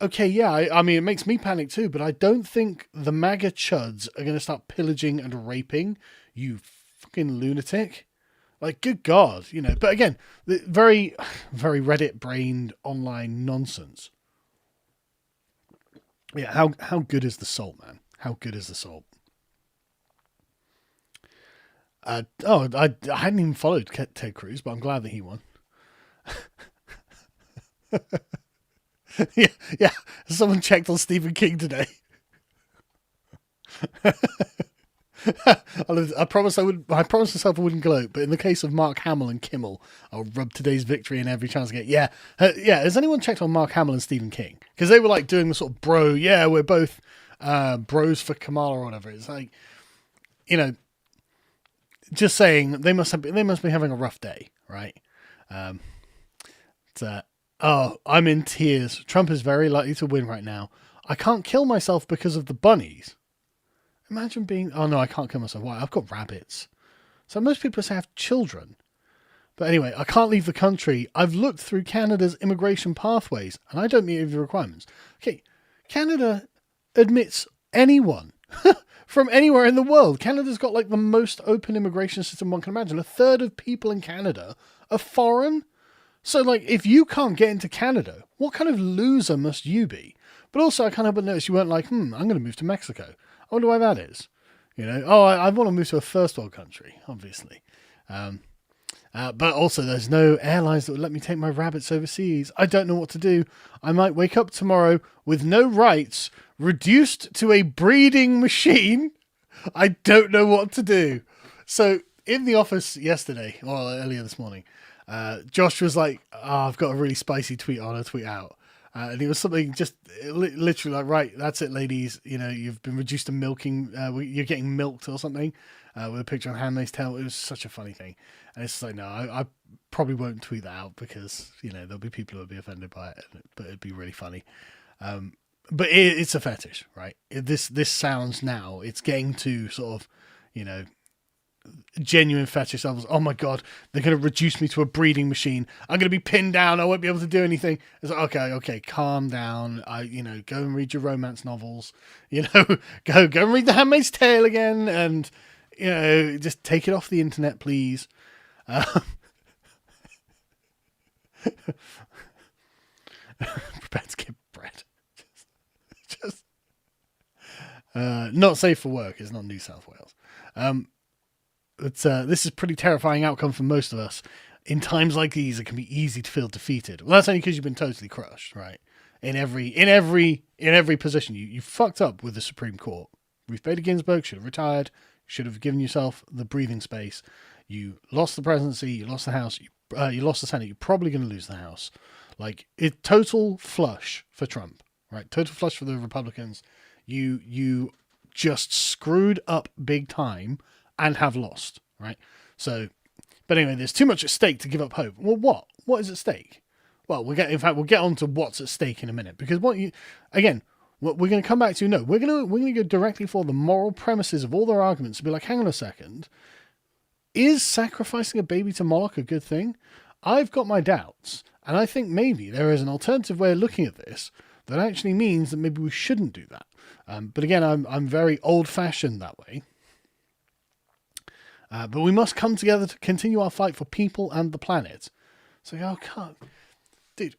Okay, yeah, I mean, it makes me panic too, but I don't think the MAGA chuds are going to start pillaging and raping, you fucking lunatic. Like, good God, But again, very, very Reddit-brained online nonsense. Yeah, how good is the salt, man? How good is the salt? I hadn't even followed Ted Cruz, but I'm glad that he won. yeah. Someone checked on Stephen King today. I promised myself I wouldn't gloat, but in the case of Mark Hamill and Kimmel, I'll rub today's victory in every chance I get. Yeah. Has anyone checked on Mark Hamill and Stephen King? Because they were like doing the sort of bro. Yeah, we're both bros for Kamala or whatever. It's like, just saying they must be having a rough day, right? I'm in tears. Trump is very likely to win right now. I can't kill myself because of the bunnies. Imagine being... Oh, no, I can't kill myself. Why? I've got rabbits. So most people say I have children. But anyway, I can't leave the country. I've looked through Canada's immigration pathways, and I don't meet the requirements. Okay, Canada admits anyone from anywhere in the world. Canada's got like the most open immigration system one can imagine. A third of people in Canada are foreign. So, like, if you can't get into Canada, what kind of loser must you be? But also, I can't help but notice you weren't like, I'm going to move to Mexico. I wonder why that is. I want to move to a first world country, obviously. But also, there's no airlines that would let me take my rabbits overseas. I don't know what to do. I might wake up tomorrow with no rights, reduced to a breeding machine. I don't know what to do. So, in the office yesterday, or earlier this morning, Josh was like, I've got a really spicy tweet I want to tweet out. And it was something just literally like, right, that's it, ladies. You've been reduced to milking. You're getting milked or something with a picture of Handmaid's Tale. It was such a funny thing. And it's like, no, I probably won't tweet that out because, there'll be people who will be offended by it, but it'd be really funny. but it's a fetish, right? This sounds now, it's getting to sort of, genuine fetish levels. Oh my god, they're going to reduce me to a breeding machine. I'm going to be pinned down. I won't be able to do anything. It's like, okay, calm down. Go and read your romance novels. Go and read The Handmaid's Tale again, and just take it off the internet, please. Prepare to get bread. just not safe for work. It's not New South Wales. But this is a pretty terrifying outcome for most of us. In times like these, it can be easy to feel defeated. Well, that's only because you've been totally crushed, right? In every position, you fucked up with the Supreme Court. Ruth Bader Ginsburg should have retired. Should have given yourself the breathing space. You lost the presidency. You lost the House. You lost the Senate. You're probably going to lose the House. Like, it total flush for Trump, right? Total flush for the Republicans. You just screwed up big time and have lost, right? So, but anyway, there's too much at stake to give up hope. Well, what? What is at stake? Well, we'll get on to what's at stake in a minute, because what we're going to come back to, no, we're going to go directly for the moral premises of all their arguments and be like, hang on a second, is sacrificing a baby to Moloch a good thing? I've got my doubts, and I think maybe there is an alternative way of looking at this that actually means that maybe we shouldn't do that. But again, I'm very old-fashioned that way. But we must come together to continue our fight for people and the planet. So, God, dude,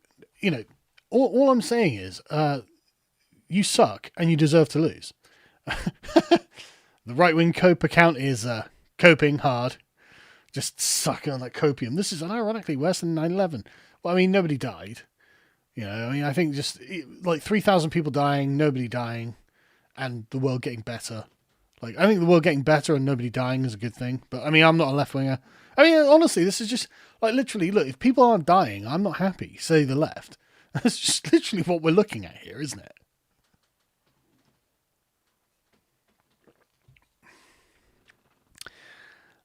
all I'm saying is, you suck and you deserve to lose. The right-wing cope account is coping hard, just sucking on that copium. This is unironically worse than 9/11. Well, I mean, nobody died. I think just like 3,000 people dying, nobody dying, and the world getting better. Like, I think the world getting better and nobody dying is a good thing. But, I mean, I'm not a left-winger. I mean, honestly, this is just, like, literally, look, if people aren't dying, I'm not happy, say the left. That's just literally what we're looking at here, isn't it?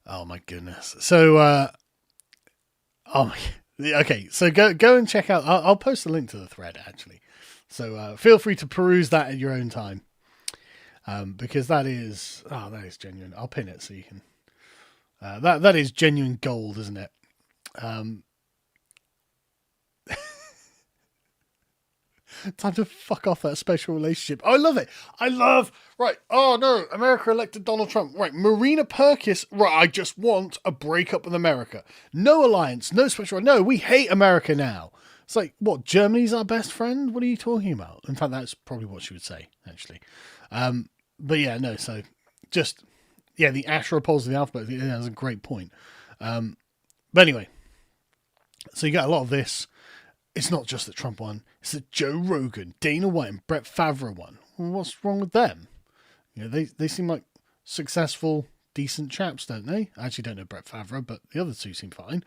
Oh, my goodness. So, okay, so go and check out, I'll post a link to the thread, actually. So, feel free to peruse that at your own time. Because that is genuine. I'll pin it so you can. That is genuine gold, isn't it? Time to fuck off that special relationship. Oh, I love it. Right. Oh no, America elected Donald Trump. Right, Marina Purkis. Right, I just want a breakup with America. No alliance. No special. No, we hate America now. It's like, what? Germany's our best friend? What are you talking about? In fact, that's probably what she would say, actually. But yeah, no, so just, the Asherah poles of the alphabet, that's a great point. But anyway, so you got a lot of this. It's not just that Trump won, it's that Joe Rogan, Dana White, and Brett Favre won. Well, what's wrong with them? They seem like successful, decent chaps, don't they? I actually don't know Brett Favre, but the other two seem fine.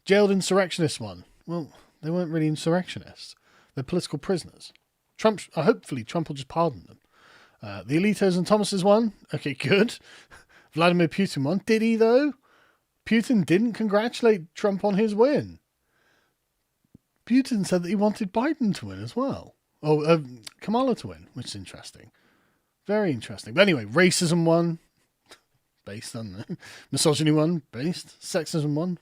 Jailed insurrectionists won. Well, they weren't really insurrectionists. They're political prisoners. Hopefully Trump will just pardon them. The Elitos and Thomases won. Okay, good. Vladimir Putin won. Did he, though? Putin didn't congratulate Trump on his win. Putin said that he wanted Biden to win as well. Oh, Kamala to win, which is interesting. Very interesting. But anyway, racism won. Based on misogyny won. Based. Sexism won.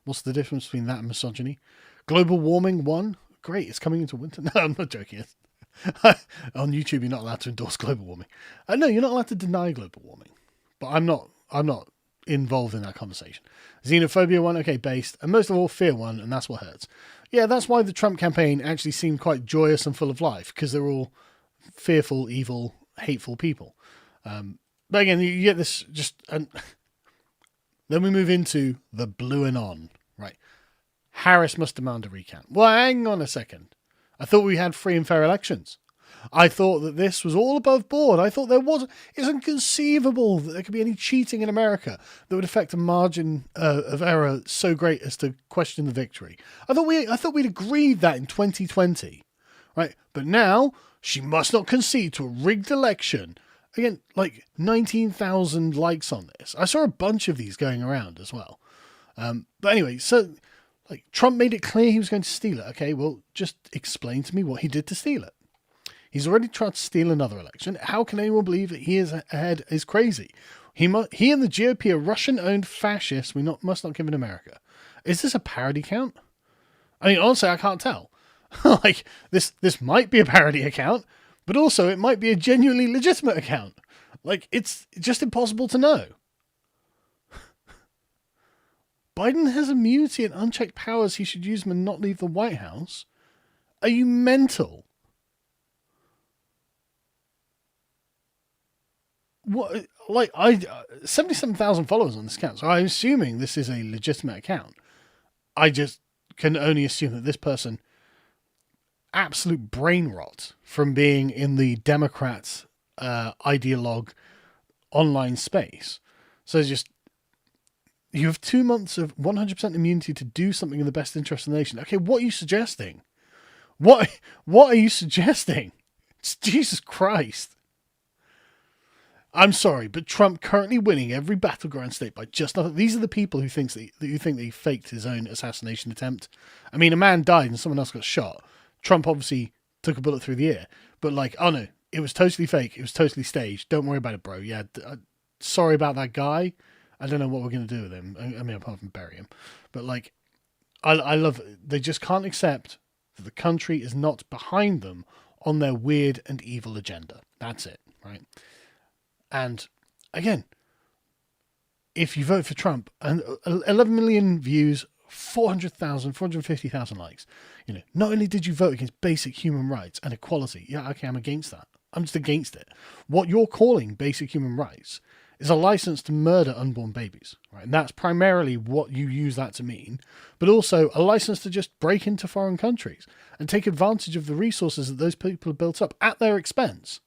What's the difference between that and misogyny? Global warming won. Great, it's coming into winter. No, I'm not joking. On YouTube, you're not allowed to endorse global warming. No, you're not allowed to deny global warming. But I'm not involved in that conversation. Xenophobia won, okay, based. And most of all, fear won, and that's what hurts. Yeah, that's why the Trump campaign actually seemed quite joyous and full of life, because they're all fearful, evil, hateful people. But again, you get this then we move into the blueing on, right? Harris must demand a recount. Well, hang on a second. I thought we had free and fair elections. I thought that this was all above board. I thought it's inconceivable that there could be any cheating in America that would affect a margin of error so great as to question the victory. I thought we'd agreed that in 2020, right? But now she must not concede to a rigged election. Again, like 19,000 likes on this. I saw a bunch of these going around as well. But anyway, so like Trump made it clear he was going to steal it. Okay, well, just explain to me what he did to steal it. He's already tried to steal another election. How can anyone believe that he is ahead is crazy? He and the GOP are Russian-owned fascists. We must not give in America. Is this a parody account? I mean, honestly, I can't tell. Like, this might be a parody account, but also it might be a genuinely legitimate account. Like, it's just impossible to know. Biden has immunity and unchecked powers. He should use them and not leave the White House. Are you mental? What? Like, 77,000 followers on this account, so I'm assuming this is a legitimate account. I just can only assume that this person, absolute brain rot from being in the Democrats' ideologue online space. So just, you have 2 months of 100% immunity to do something in the best interest of the nation. Okay, what are you suggesting? What are you suggesting? Jesus Christ. I'm sorry, but Trump currently winning every battleground state by just nothing. These are the people who think that he faked his own assassination attempt. I mean, a man died and someone else got shot. Trump obviously took a bullet through the ear, but like, oh no, it was totally fake. It was totally staged. Don't worry about it, bro. Yeah, sorry about that guy. I don't know what we're going to do with him. I mean, apart from bury him. But like, I love it. They just can't accept that the country is not behind them on their weird and evil agenda. That's it, right? And again, if you vote for Trump, and 11 million views, 400,000, 450,000 likes, you know, not only did you vote against basic human rights and equality, yeah, okay, I'm against that. I'm just against it. What you're calling basic human rights is a license to murder unborn babies, right? And that's primarily what you use that to mean, but also a license to just break into foreign countries and take advantage of the resources that those people have built up at their expense.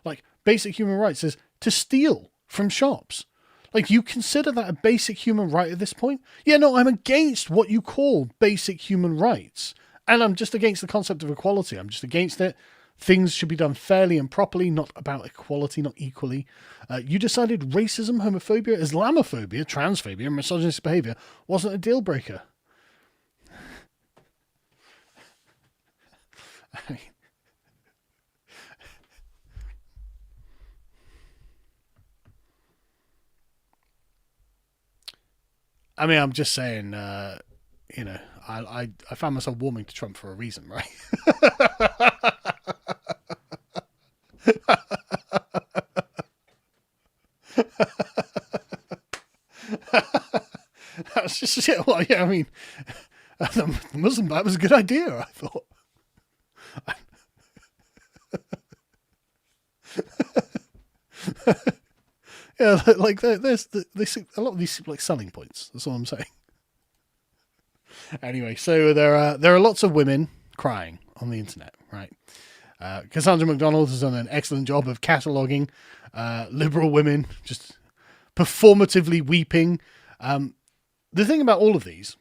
Like, basic human rights is to steal from shops. Like, you consider that a basic human right at this point? Yeah, no, I'm against what you call basic human rights. And I'm just against the concept of equality. I'm just against it. Things should be done fairly and properly, not about equality, not equally. You decided racism, homophobia, Islamophobia, transphobia, and misogynistic behavior wasn't a deal breaker. I mean, I'm just saying, you know, I found myself warming to Trump for a reason, right? That's just, yeah, well, yeah, I mean, the Muslim ban was a good idea, I thought. Yeah, like there's a lot of these like selling points. That's all I'm saying. Anyway, so there are lots of women crying on the internet, right? Cassandra McDonald has done an excellent job of cataloguing liberal women just performatively weeping. The thing about all of these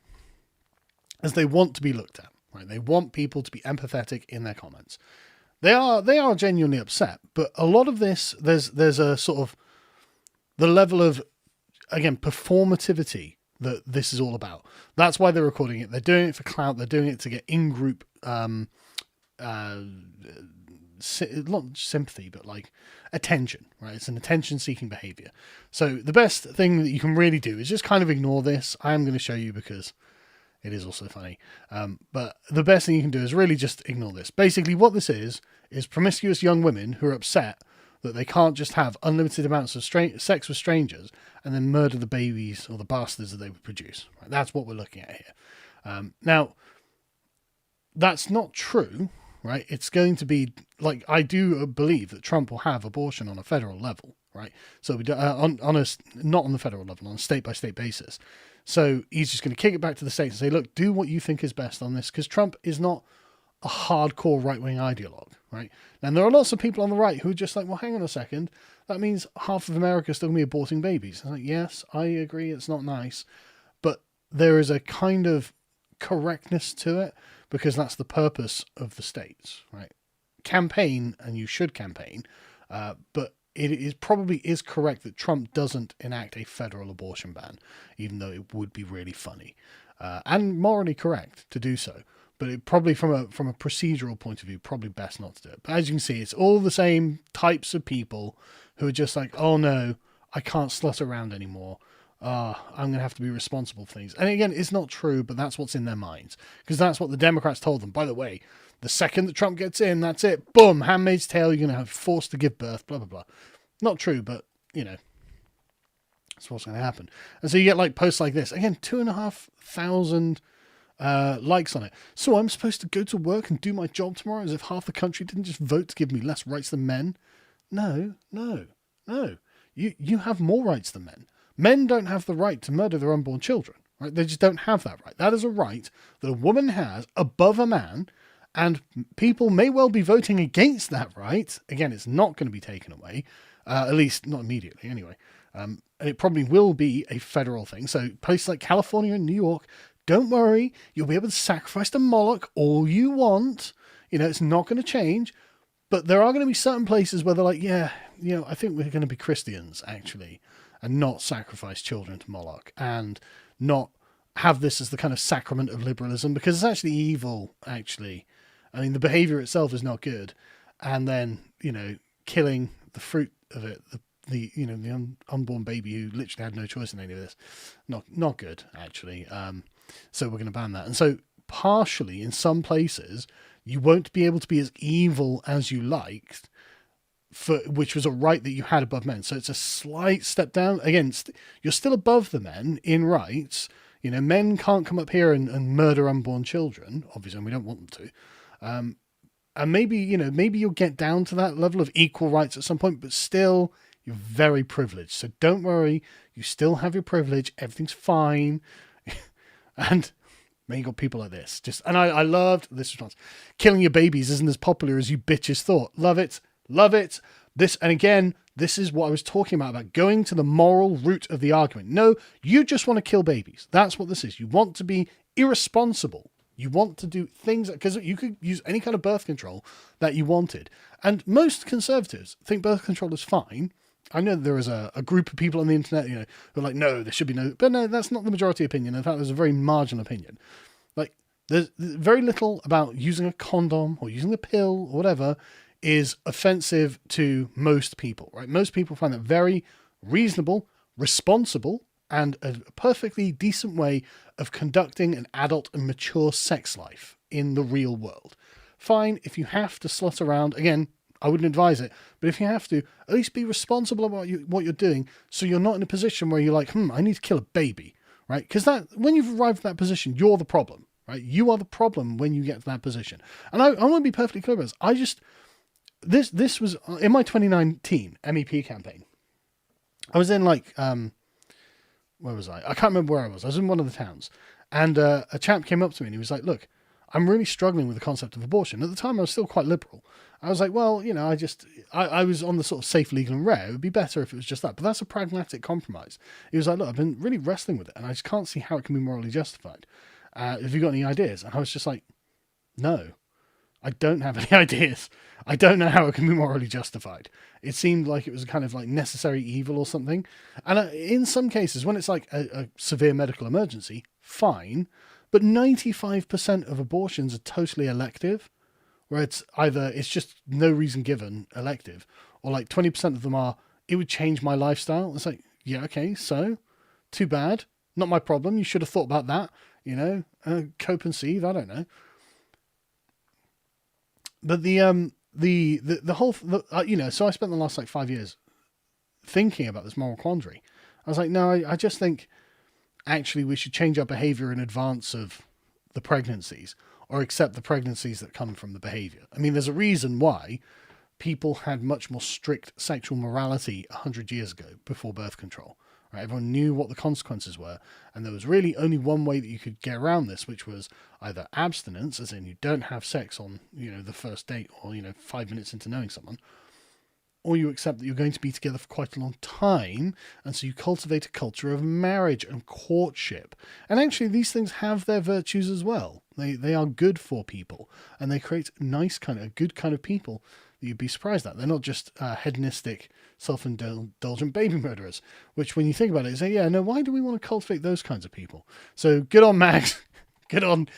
is they want to be looked at, right? They want people to be empathetic in their comments. They are genuinely upset, but a lot of this, there's a sort of the level of, again, performativity that this is all about. That's why they're recording it. They're doing it for clout. They're doing it to get in-group, not sympathy, but like attention, right? It's an attention-seeking behavior. So the best thing that you can really do is just kind of ignore this. I am going to show you because it is also funny. But the best thing you can do is really just ignore this. Basically, what this is promiscuous young women who are upset that they can't just have unlimited amounts of sex with strangers and then murder the babies or the bastards that they would produce. Right? That's what we're looking at here. Now, that's not true, right? It's going to be, like, I do believe that Trump will have abortion on a federal level, right? So we do, not on the federal level, on a state-by-state basis. So he's just going to kick it back to the states and say, look, do what you think is best on this, because Trump is not a hardcore right-wing ideologue, right? And there are lots of people on the right who are just like, well, hang on a second, that means half of America is still going to be aborting babies. I'm like, yes, I agree, it's not nice, but there is a kind of correctness to it, because that's the purpose of the states, right? Campaign, and you should campaign, but it is probably correct that Trump doesn't enact a federal abortion ban, even though it would be really funny and morally correct to do so. but it probably from a procedural point of view, probably best not to do it. But as you can see, it's all the same types of people who are just like, oh no, I can't slut around anymore. I'm going to have to be responsible for things. And again, it's not true, but that's what's in their minds, because that's what the Democrats told them. By the way, the second that Trump gets in, that's it. Boom, Handmaid's Tale, you're going to have forced to give birth, blah, blah, blah. Not true, but, you know, that's what's going to happen. And so you get like posts like this. Again, 2,500 likes on it. So I'm supposed to go to work and do my job tomorrow as if half the country didn't just vote to give me less rights than men? No. You have more rights than men. Men don't have the right to murder their unborn children, right? They just don't have that right. That is a right that a woman has above a man, and people may well be voting against that right. Again, it's not going to be taken away, at least not immediately anyway. And it probably will be a federal thing. So places like California and New York, don't worry, you'll be able to sacrifice to Moloch all you want. You know, it's not going to change. But there are going to be certain places where they're like, yeah, you know, I think we're going to be Christians, actually, and not sacrifice children to Moloch, and not have this as the kind of sacrament of liberalism, because it's actually evil, actually. I mean, the behavior itself is not good. And then, you know, killing the fruit of it, the unborn baby who literally had no choice in any of this, not good, actually. So we're going to ban that. And so partially, in some places, you won't be able to be as evil as you liked, which was a right that you had above men. So it's a slight step down. Again, you're still above the men in rights. You know, men can't come up here and murder unborn children, obviously, and we don't want them to. And maybe you'll get down to that level of equal rights at some point, but still, you're very privileged. So don't worry, you still have your privilege. Everything's fine. And man, you got people like this. And I loved this response. Killing your babies isn't as popular as you bitches thought. Love it. Love it. And again, this is what I was talking about going to the moral root of the argument. No, you just want to kill babies. That's what this is. You want to be irresponsible. You want to do things, because you could use any kind of birth control that you wanted. And most conservatives think birth control is fine. I know there is a group of people on the internet, who are like, no, there should be no, but no, that's not the majority opinion. In fact, there's a very marginal opinion. Like, there's very little about using a condom or using a pill or whatever is offensive to most people, right? Most people find that very reasonable, responsible, and a perfectly decent way of conducting an adult and mature sex life in the real world. Fine, if you have to slut around, again, I wouldn't advise it, but if you have to, at least be responsible about what you're doing, so you're not in a position where you're like, I need to kill a baby, right? Because when you've arrived at that position, you're the problem, right? You are the problem when you get to that position. And I want to be perfectly clear about this. This was in my 2019 MEP campaign. I was in where was I? I can't remember where I was. I was in one of the towns, and a chap came up to me and he was like, look, I'm really struggling with the concept of abortion. At the time, I was still quite liberal. I was like, well, I was on the sort of safe, legal, and rare. It would be better if it was just that. But that's a pragmatic compromise. He was like, look, I've been really wrestling with it, and I just can't see how it can be morally justified. Have you got any ideas? And I was just like, no, I don't have any ideas. I don't know how it can be morally justified. It seemed like it was kind of like necessary evil or something. And in some cases, when it's like a severe medical emergency, fine. But 95% of abortions are totally elective, where it's either it's just no reason given elective, or like 20% of them are, it would change my lifestyle. It's like, yeah, okay, so too bad. Not my problem. You should have thought about that, cope and seethe. I don't know. But the whole, so I spent the last 5 years thinking about this moral quandary. I was like, no, I just think actually we should change our behavior in advance of the pregnancies, or accept the pregnancies that come from the behavior. I mean, there's a reason why people had much more strict sexual morality 100 years ago before birth control. Right? Everyone knew what the consequences were, and there was really only one way that you could get around this, which was either abstinence, as in you don't have sex on, the first date, or 5 minutes into knowing someone, or you accept that you're going to be together for quite a long time, and so you cultivate a culture of marriage and courtship. And actually, these things have their virtues as well. They are good for people, and they create a good kind of people that you'd be surprised at. They're not just hedonistic, self-indulgent baby murderers, which when you think about it, you say, yeah, no, why do we want to cultivate those kinds of people? So good on Max. Good on.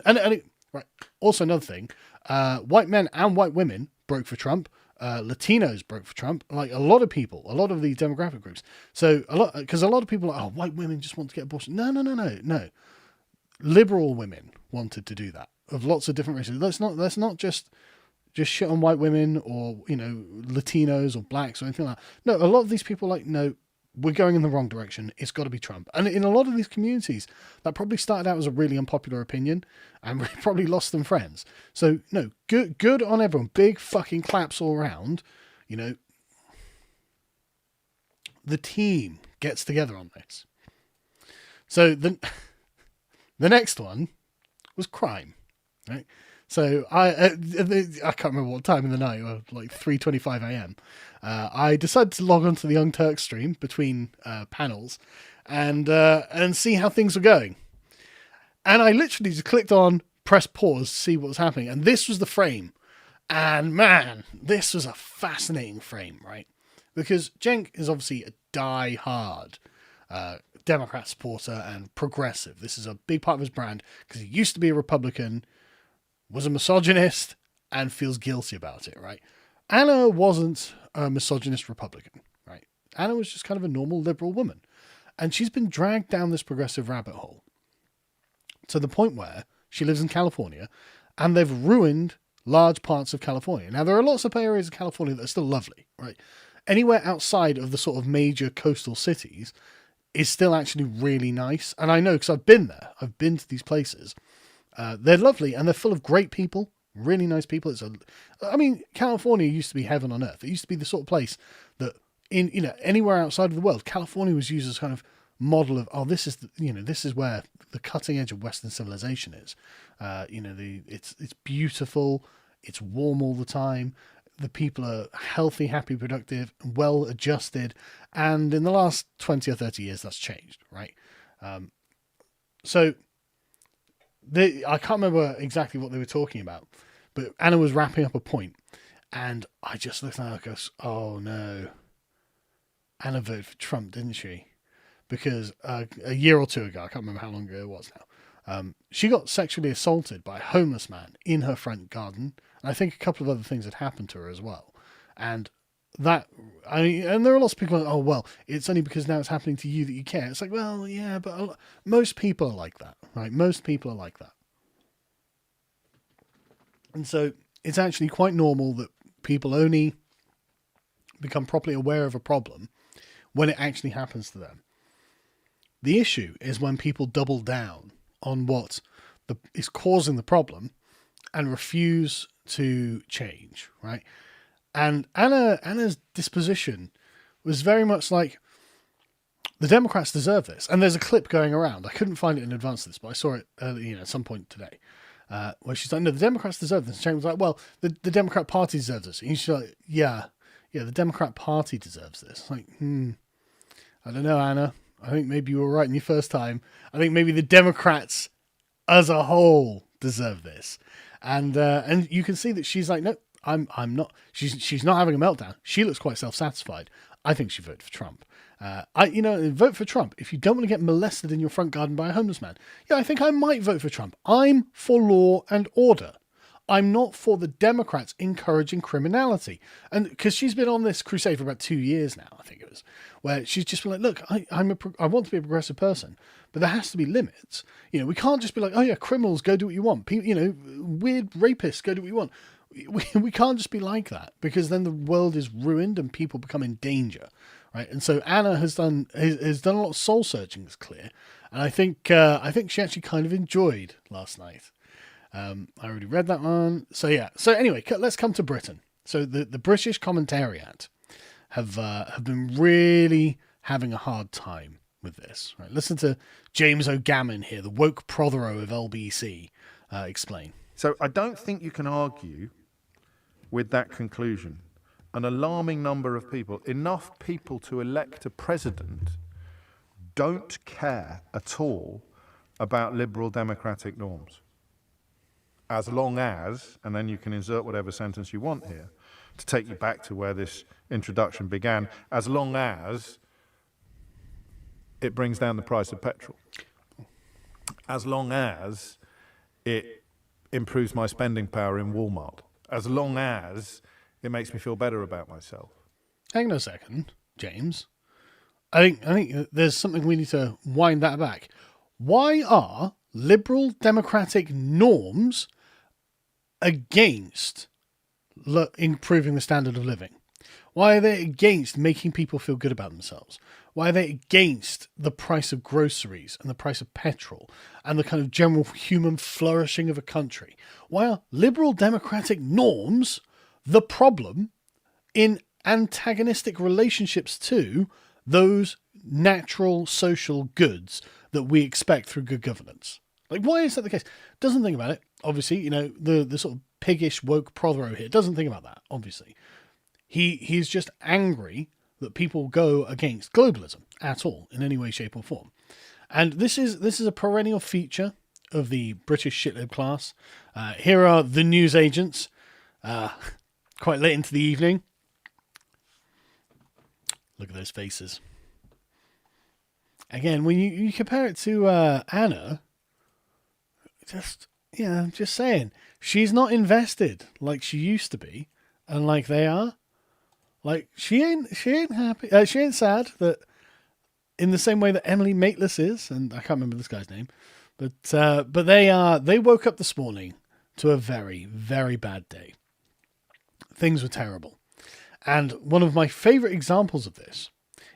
And Right. Also, another thing, white men and white women broke for Trump. Latinos broke for Trump. Like a lot of people, a lot of these demographic groups. So because a lot of people are like, oh, white women just want to get abortion. No. Liberal women wanted to do that of lots of different races. Let's not just shit on white women or Latinos or blacks or anything like that. No, a lot of these people are like, no, we're going in the wrong direction. It's got to be Trump. And in a lot of these communities, that probably started out as a really unpopular opinion, and we probably lost them friends. So no, good on everyone. Big fucking claps all around. The team gets together on this. So the next one was crime, right? So I can't remember what time in the night, like 3:25 a.m. I decided to log onto the Young Turks stream between panels and see how things were going. And I literally just clicked on press pause to see what was happening. And this was the frame. And man, this was a fascinating frame, right? Because Cenk is obviously a die-hard Democrat supporter and progressive. This is a big part of his brand because he used to be a Republican, was a misogynist, and feels guilty about it, right? Anna wasn't a misogynist Republican, right? Anna was just kind of a normal liberal woman. And she's been dragged down this progressive rabbit hole to the point where she lives in California and they've ruined large parts of California. Now, there are lots of areas of California that are still lovely, right? Anywhere outside of the sort of major coastal cities is still actually really nice. And I know because I've been there. I've been to these places. They're lovely and they're full of great people, really nice people. California used to be heaven on earth. It used to be the sort of place that anywhere outside of the world, California was used as kind of model of, this is where the cutting edge of Western civilization is. It's beautiful. It's warm all the time. The people are healthy, happy, productive, well adjusted. And in the last 20 or 30 years, that's changed, right? I can't remember exactly what they were talking about, but Anna was wrapping up a point, and I just looked at her and goes, oh no. Anna voted for Trump, didn't she? Because a year or two ago, I can't remember how long ago it was now, she got sexually assaulted by a homeless man in her front garden. And I think a couple of other things had happened to her as well. And there are lots of people like, oh, well, it's only because now it's happening to you that you care. It's like, well, yeah, but most people are like that, right? Most people are like that. And so it's actually quite normal that people only become properly aware of a problem when it actually happens to them. The issue is when people double down on what is causing the problem and refuse to change, right? And Anna's disposition was very much like, the Democrats deserve this. And there's a clip going around. I couldn't find it in advance of this, but I saw it at some point today, where she's like, no, the Democrats deserve this. And Shane was like, well, the Democrat Party deserves this. And she's like, yeah, the Democrat Party deserves this. Like, I don't know, Anna. I think maybe you were right in your first time. I think maybe the Democrats as a whole deserve this. And you can see that she's like, no, I'm not. She's not having a meltdown. She looks quite self-satisfied. I think she voted for Trump. Vote for Trump if you don't want to get molested in your front garden by a homeless man. Yeah, I think I might vote for Trump. I'm for law and order. I'm not for the Democrats encouraging criminality. And because she's been on this crusade for about 2 years now, I think it was, where she's just been like, look, I want to be a progressive person, but there has to be limits. We can't just be like, oh yeah, criminals, go do what you want. Weird rapists, go do what you want. We can't just be like that, because then the world is ruined and people become in danger, right? And so Anna has done a lot of soul searching, it's clear, and I think she actually kind of enjoyed last night. I already read that one. So yeah. So anyway, let's come to Britain. So the British commentariat have been really having a hard time with this. Right? Listen to James O'Gammon here, the woke Prothero of LBC, explain. So I don't think you can argue with that conclusion. An alarming number of people, enough people to elect a president, don't care at all about liberal democratic norms. As long as, and then you can insert whatever sentence you want here to take you back to where this introduction began, as long as it brings down the price of petrol, as long as it improves my spending power in Walmart, as long as it makes me feel better about myself. Hang on a second, James. I think there's something we need to wind that back. Why are liberal democratic norms against improving the standard of living? Why are they against making people feel good about themselves? Why are they against the price of groceries and the price of petrol and the kind of general human flourishing of a country? Why are liberal democratic norms the problem in antagonistic relationships to those natural social goods that we expect through good governance? Like, why is that the case? Doesn't think about it. Obviously, you know, the sort of piggish woke Prothero here doesn't think about that, obviously. He's just angry that people go against globalism at all in any way, shape or form. And this is a perennial feature of the British shitlib class. Here are the news agents, quite late into the evening. Look at those faces. Again, when you compare it to Anna, just saying, she's not invested like she used to be, and like they are. Like she ain't happy. She ain't sad that in the same way that Emily Mateless is, and I can't remember this guy's name, but they woke up this morning to a very, very bad day. Things were terrible. And one of my favourite examples of this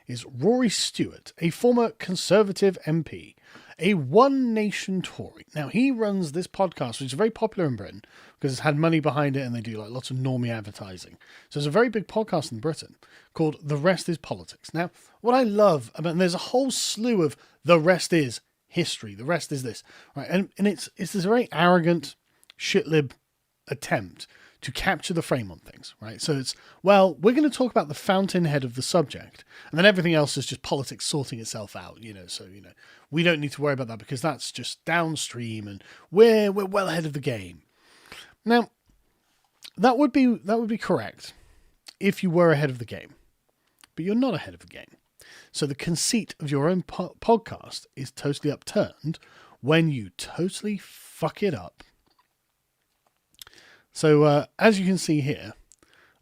is Rory Stewart, a former Conservative MP, a One Nation Tory. Now, he runs this podcast, which is very popular in Britain because it's had money behind it and they do like lots of normie advertising. So it's a very big podcast in Britain called The Rest is Politics. Now, what I love about, and there's a whole slew of the rest is history, the rest is this, right? And it's this very arrogant shitlib attempt to capture the frame on things, right? So it's, well, we're going to talk about the fountainhead of the subject, and then everything else is just politics sorting itself out, you know. So, you know, we don't need to worry about that because that's just downstream, and we're well ahead of the game. Now, that would be correct if you were ahead of the game, but you're not ahead of the game. So the conceit of your own podcast is totally upturned when you totally fuck it up. So, as you can see here,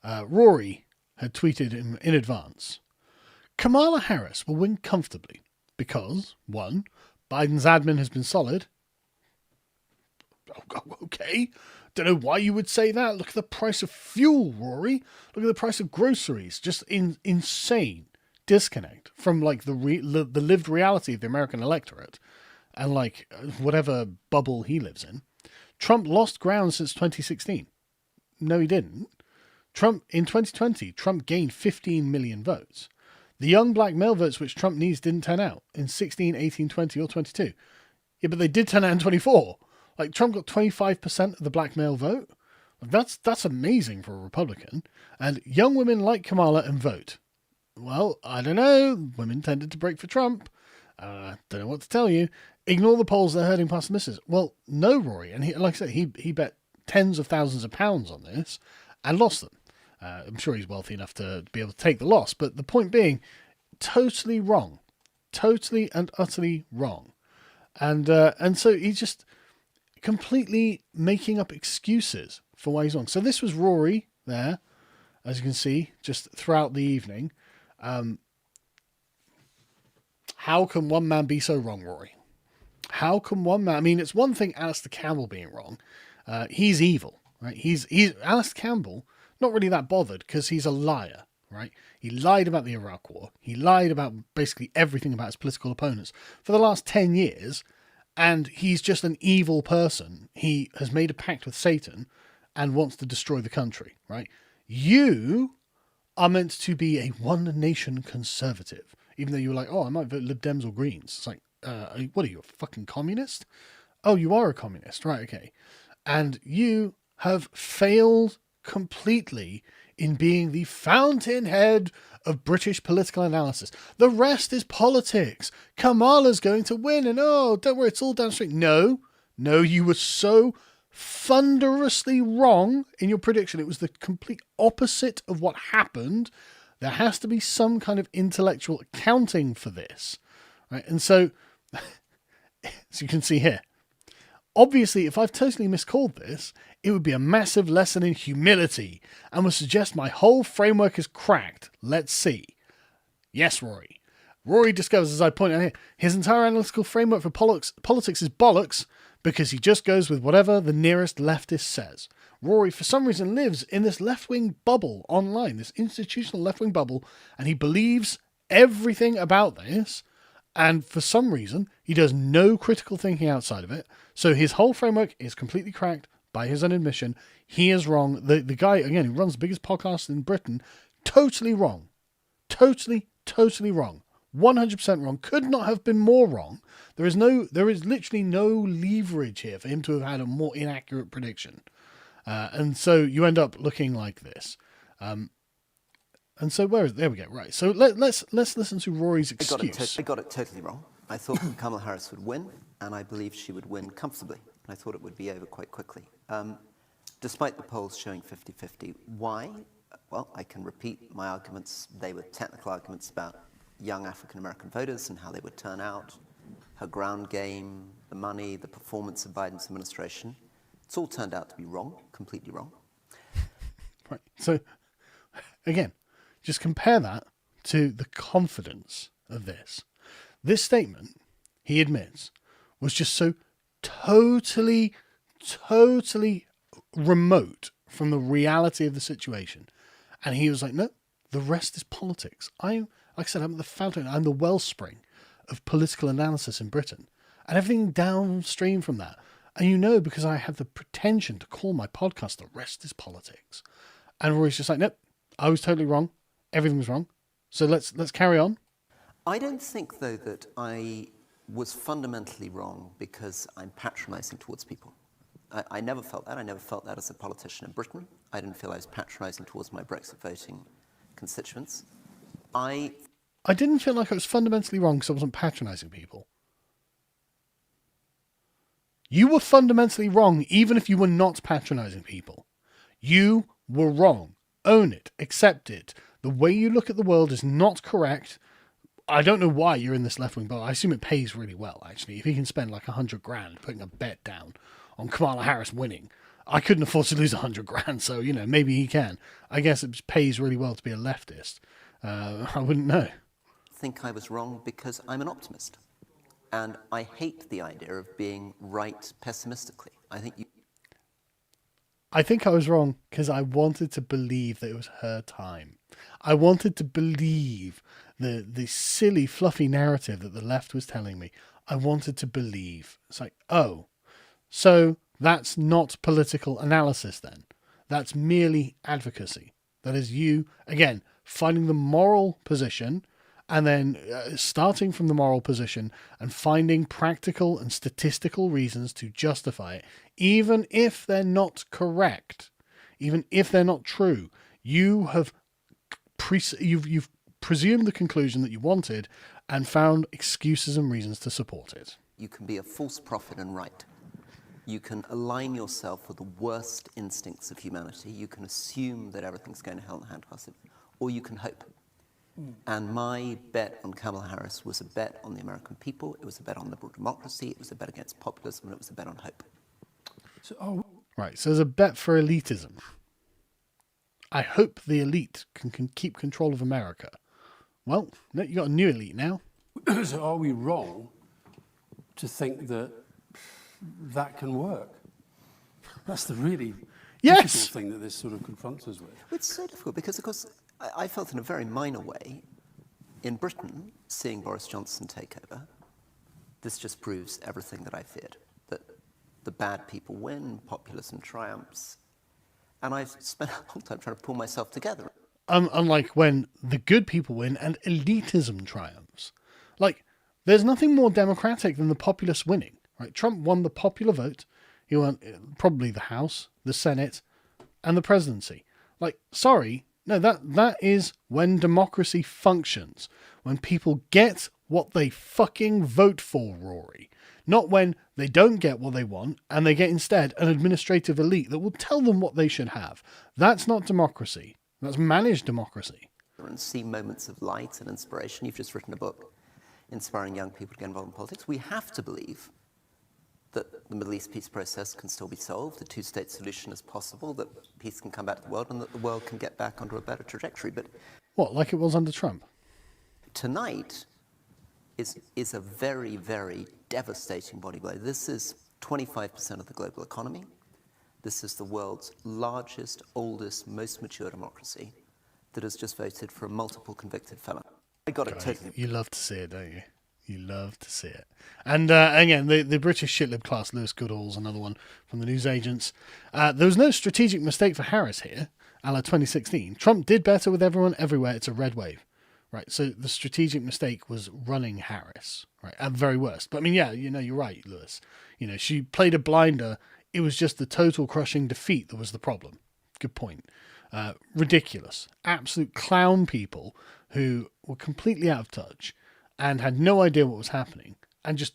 Rory had tweeted in advance, Kamala Harris will win comfortably because, 1, Biden's admin has been solid. Oh, okay. Don't know why you would say that. Look at the price of fuel, Rory. Look at the price of groceries. Just insane disconnect from like the lived reality of the American electorate and like whatever bubble he lives in. Trump lost ground since 2016. No, he didn't. In 2020, Trump gained 15 million votes. The young black male votes which Trump needs didn't turn out in 16, 18, 20, or 22. Yeah, but they did turn out in 24. Like, Trump got 25% of the black male vote. That's amazing for a Republican. And young women like Kamala and vote. Well, I don't know. Women tended to break for Trump. Don't know what to tell you. Ignore the polls, they're herding past the misses. Well, no, Rory. And like I said, he bet tens of thousands of pounds on this and lost them. I'm sure he's wealthy enough to be able to take the loss. But the point being, totally wrong. Totally and utterly wrong. And so he's just completely making up excuses for why he's wrong. So this was Rory there, as you can see, just throughout the evening. How can one man be so wrong, Rory? How can one man... I mean, it's one thing Alistair Campbell being wrong. He's evil, right? He's Alistair Campbell, not really that bothered because he's a liar, right? He lied about the Iraq War. He lied about basically everything about his political opponents for the last 10 years, and he's just an evil person. He has made a pact with Satan and wants to destroy the country, right? You are meant to be a one-nation conservative, even though you were like, oh, I might vote Lib Dems or Greens. It's like, what are you, a fucking communist? Oh, you are a communist, right, okay. And you have failed completely in being the fountainhead of British political analysis. The rest is politics. Kamala's going to win, and oh, don't worry, it's all downstream. No, you were so thunderously wrong in your prediction. It was the complete opposite of what happened. There has to be some kind of intellectual accounting for this, right? And so, as you can see here, Obviously, if I've totally miscalled this, it would be a massive lesson in humility and would suggest my whole framework is cracked. Let's see. Yes, Rory. Rory discovers, as I point out here, his entire analytical framework for politics is bollocks because he just goes with whatever the nearest leftist says. Rory, for some reason, lives in this left-wing bubble online, this institutional left-wing bubble, and he believes everything about this. And for some reason, he does no critical thinking outside of it. So his whole framework is completely cracked by his own admission. He is wrong. The guy, again, who runs the biggest podcast in Britain, totally wrong. Totally wrong. 100% wrong. Could not have been more wrong. There is literally no leverage here for him to have had a more inaccurate prediction. And so you end up looking like this. And so there we go. Right. So let's listen to Rory's excuse. I got it totally wrong. I thought Kamala Harris would win, and I believe she would win comfortably. I thought it would be over quite quickly. Despite the polls showing 50-50. Why? Well, I can repeat my arguments. They were technical arguments about young African-American voters and how they would turn out, her ground game, the money, the performance of Biden's administration. It's all turned out to be wrong, completely wrong. Right. So, again, just compare that to the confidence of this. This statement, he admits, was just so totally remote from the reality of the situation. And he was like, no, the rest is politics. Like I said, I'm the fountain, I'm the wellspring of political analysis in Britain. And everything downstream from that. And because I have the pretension to call my podcast The Rest is Politics. And Rory's just like, nope, I was totally wrong. Everything's wrong. So let's carry on. I don't think, though, that I was fundamentally wrong because I'm patronizing towards people. I never felt that. I never felt that as a politician in Britain. I didn't feel I was patronizing towards my Brexit voting constituents. I didn't feel like I was fundamentally wrong because I wasn't patronizing people. You were fundamentally wrong even if you were not patronizing people. You were wrong. Own it. Accept it. The way you look at the world is not correct. I don't know why you're in this left-wing bubble. I assume it pays really well, actually. If he can spend like $100,000 putting a bet down on Kamala Harris winning, I couldn't afford to lose $100,000, so, maybe he can. I guess it pays really well to be a leftist. I wouldn't know. think I was wrong because I'm an optimist. And I hate the idea of being right pessimistically. I think I was wrong because I wanted to believe that it was her time. I wanted to believe the silly, fluffy narrative that the left was telling me. I wanted to believe. It's like, oh, so that's not political analysis then. That's merely advocacy. That is you, again, finding the moral position and then starting from the moral position and finding practical and statistical reasons to justify it, even if they're not correct, even if they're not true. You have you've presumed the conclusion that you wanted and found excuses and reasons to support it. You can be a false prophet and right. You can align yourself with the worst instincts of humanity. You can assume that everything's going to hell in a handbasket, or you can hope. And my bet on Kamala Harris was a bet on the American people. It was a bet on liberal democracy. It was a bet against populism. And it was a bet on hope. Right, so there's a bet for elitism. I hope the elite can keep control of America. Well, no, you got a new elite now. So are we wrong to think that that can work? That's the really difficult thing that this sort of confronts us with. It's so difficult because, of course, I felt in a very minor way, in Britain, seeing Boris Johnson take over, this just proves everything that I feared, that the bad people win, populism triumphs, and I've spent a long time trying to pull myself together. Unlike when the good people win and elitism triumphs. Like, there's nothing more democratic than the populace winning. Right? Trump won the popular vote. He won probably the House, the Senate, and the presidency. Like, sorry, no, that is when democracy functions. When people get what they fucking vote for, Rory. Not when they don't get what they want and they get instead an administrative elite that will tell them what they should have. That's not democracy. That's managed democracy. And see moments of light and inspiration. You've just written a book inspiring young people to get involved in politics. We have to believe that the Middle East peace process can still be solved, the two-state solution is possible, that peace can come back to the world, and that the world can get back onto a better trajectory. But What, like it was under Trump? tonight is a very, very devastating body blow. This is 25% of the global economy. This is the world's largest, oldest, most mature democracy that has just voted for a multiple convicted felon. I got it totally. You love to see it, don't you? You love to see it. And again, the British shitlib class, Lewis Goodall's another one from the newsagents. There was no strategic mistake for Harris here, a la 2016. Trump did better with everyone everywhere. It's a red wave. Right, so the strategic mistake was running Harris, right, at the very worst. But I mean, yeah, you're right, Lewis. She played a blinder. It was just the total crushing defeat that was the problem. Good point. Ridiculous. Absolute clown people who were completely out of touch and had no idea what was happening and just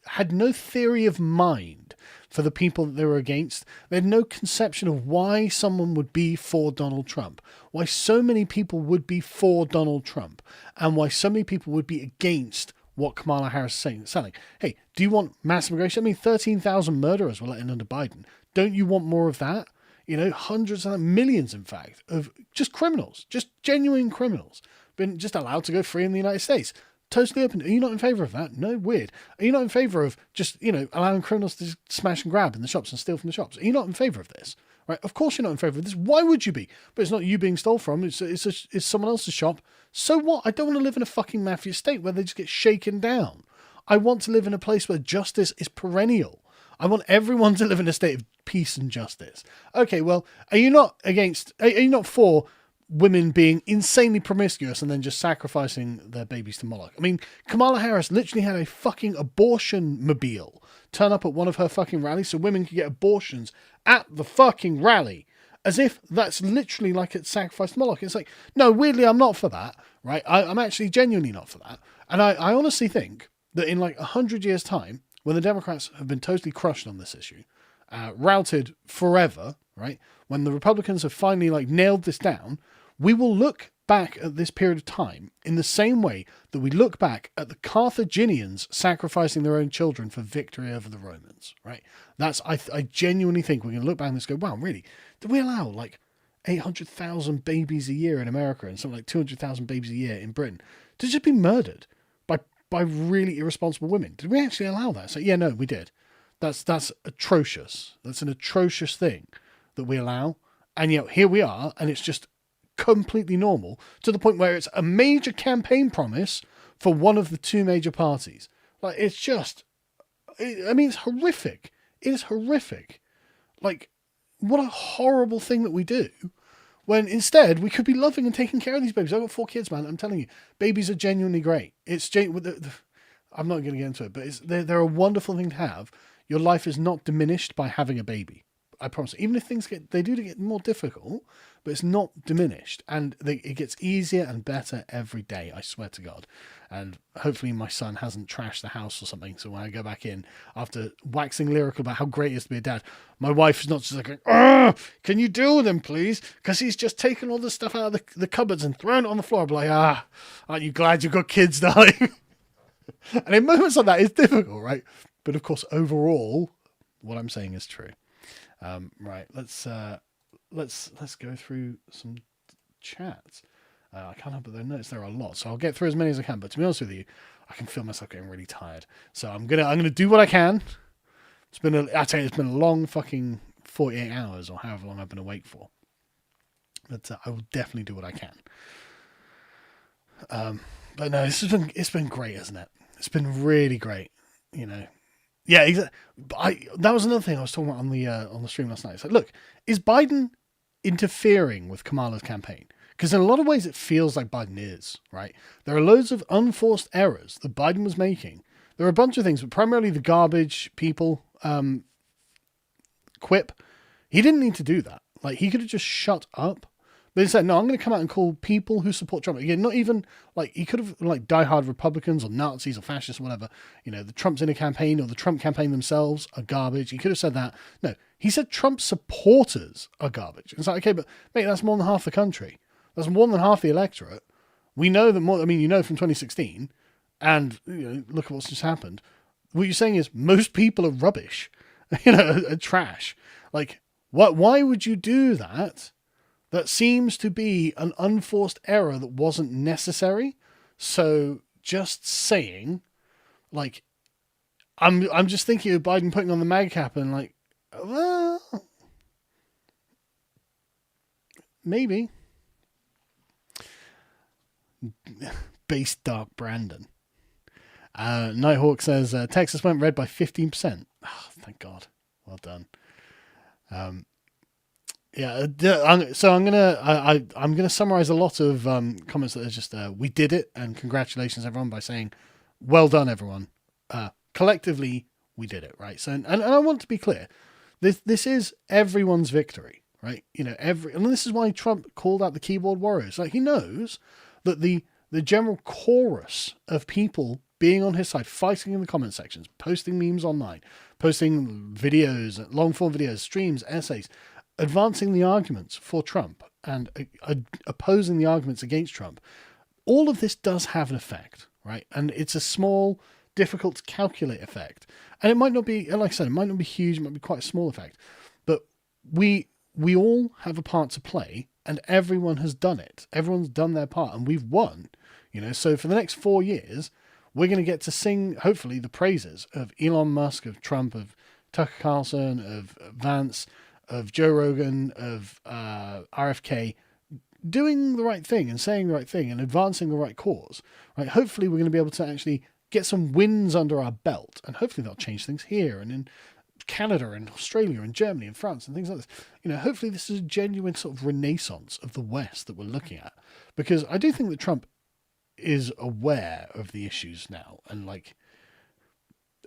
had no theory of mind for the people that they were against. They had no conception of why someone would be for Donald Trump, why so many people would be for Donald Trump, and why so many people would be against what Kamala Harris is selling. Hey, do you want mass immigration? I mean, 13,000 murderers were let in under Biden. Don't you want more of that? Hundreds and millions, in fact, of just criminals, just genuine criminals, been just allowed to go free in the United States. Totally open. Are you not in favour of that? No, weird. Are you not in favour of just, allowing criminals to just smash and grab in the shops and steal from the shops? Are you not in favour of this? Right? Of course you're not in favour of this. Why would you be? But it's not you being stole from. It's someone else's shop. So what? I don't want to live in a fucking mafia state where they just get shaken down. I want to live in a place where justice is perennial. I want everyone to live in a state of peace and justice. Okay, well, are you not for women being insanely promiscuous and then just sacrificing their babies to Moloch? I mean, Kamala Harris literally had a fucking abortion mobile turn up at one of her fucking rallies so women could get abortions at the fucking rally. As if that's literally like it's sacrificed to Moloch. It's like, no, weirdly, I'm not for that, right? I'm actually genuinely not for that. And I honestly think that in like 100 years' time, when the Democrats have been totally crushed on this issue, routed forever, right? When the Republicans have finally like nailed this down, we will look back at this period of time in the same way that we look back at the Carthaginians sacrificing their own children for victory over the Romans, right? I genuinely think we're going to look back and just go, wow, really? Did we allow like 800,000 babies a year in America and something like 200,000 babies a year in Britain to just be murdered by really irresponsible women? Did we actually allow that? So yeah, no, we did. That's atrocious. That's an atrocious thing that we allow. And yet here we are, and it's just completely normal to the point where it's a major campaign promise for one of the two major parties. Like, it's horrific. It is horrific. Like, what a horrible thing that we do when instead we could be loving and taking care of these babies. I've got 4 kids, man. I'm telling you, babies are genuinely great. I'm not going to get into it, but they're a wonderful thing to have. Your life is not diminished by having a baby. I promise. Even if things get more difficult, but it's not diminished, and it gets easier and better every day. I swear to God. And hopefully my son hasn't trashed the house or something. So when I go back in after waxing lyrical about how great it is to be a dad, my wife is not just like, can you deal with him, please? Because he's just taken all this stuff out of the cupboards and thrown it on the floor. I'll be like, aren't you glad you've got kids, darling? And in moments like that, it's difficult, right? But of course, overall, what I'm saying is true. Right, let's go through some chats. I can't help but notice there are a lot, so I'll get through as many as I can. But to be honest with you, I can feel myself getting really tired. So I'm gonna do what I can. It's been a long fucking 48 hours or however long I've been awake for. But I will definitely do what I can. But no, it's been great, hasn't it? It's been really great, Yeah, exactly. That was another thing I was talking about on the stream last night. It's like, look, is Biden interfering with Kamala's campaign? Because in a lot of ways, it feels like Biden is, right? There are loads of unforced errors that Biden was making. There are a bunch of things, but primarily the garbage people quip. He didn't need to do that. Like, he could have just shut up. But instead, no, I'm going to come out and call people who support Trump. Again, not even, like, he could have, like, diehard Republicans or Nazis or fascists or whatever. The Trump's in a campaign or the Trump campaign themselves are garbage. He could have said that. No, he said Trump supporters are garbage. It's like, okay, but, mate, that's more than half the country. That's more than half the electorate. We know that more, from 2016, and, look at what's just happened. what you're saying is most people are rubbish, are trash. Like, why would you do that? That seems to be an unforced error that wasn't necessary. So just saying, like, I'm just thinking of Biden putting on the MAGA cap and like, well, maybe. Base Dark Brandon. Nighthawk says Texas went red by 15%. Oh, thank God. Well done. So I'm gonna summarize a lot of comments that are just we did it and congratulations everyone by saying well done everyone. Collectively we did it, right? So and I want to be clear, this is everyone's victory, right? And this is why Trump called out the keyboard warriors. Like, he knows that the general chorus of people being on his side, fighting in the comment sections, posting memes online, posting videos, long form videos, streams, essays, advancing the arguments for Trump and opposing the arguments against Trump. All of this does have an effect, right? And it's a small, difficult to calculate effect. And it might not be, like I said, it might not be huge, it might be quite a small effect. But we all have a part to play, and everyone has done it. Everyone's done their part, and we've won. So for the next 4 years, we're going to get to sing, hopefully, the praises of Elon Musk, of Trump, of Tucker Carlson, of Vance, of Joe Rogan, of RFK, doing the right thing and saying the right thing and advancing the right cause. Right? Hopefully, we're going to be able to actually get some wins under our belt, and hopefully that'll change things here and in Canada and Australia and Germany and France and things like this. Hopefully this is a genuine sort of renaissance of the West that we're looking at, because I do think that Trump is aware of the issues now, and like,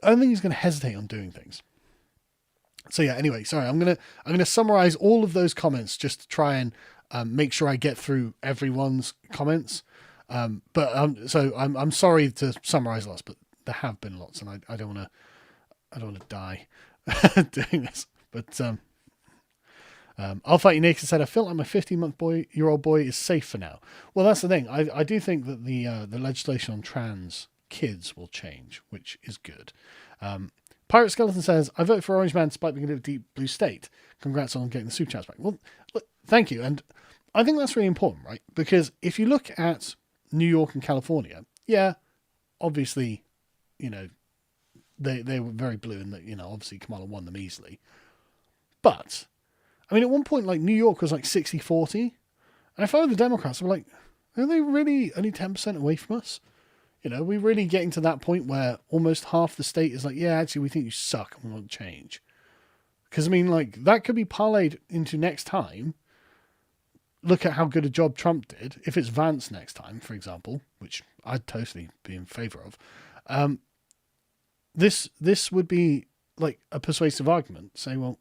I don't think he's going to hesitate on doing things. So yeah, anyway, sorry, I'm gonna summarize all of those comments just to try and make sure I get through everyone's comments. So I'm sorry to summarize lots, but there have been lots, and I don't want to die doing this. But I'll Fight You Naked said, I feel like my 15-month-year-old boy is safe for now. Well, that's the thing. I do think that the legislation on trans kids will change, which is good. Pirate Skeleton says, I vote for Orange Man despite being in a deep blue state. Congrats on getting the super chats back. Well, look, thank you. And I think that's really important, right? Because if you look at New York and California, yeah, obviously, they were very blue, and that, obviously Kamala won them easily. But, I mean, at one point, like, New York was like 60-40. And if I were the Democrats, I'd be like, are they really only 10% away from us? We're really getting to that point where almost half the state is like, yeah, actually, we think you suck and we want to change. Because, I mean, like, that could be parlayed into next time. Look at how good a job Trump did. If it's Vance next time, for example, which I'd totally be in favor of, this would be like a persuasive argument. Say, well,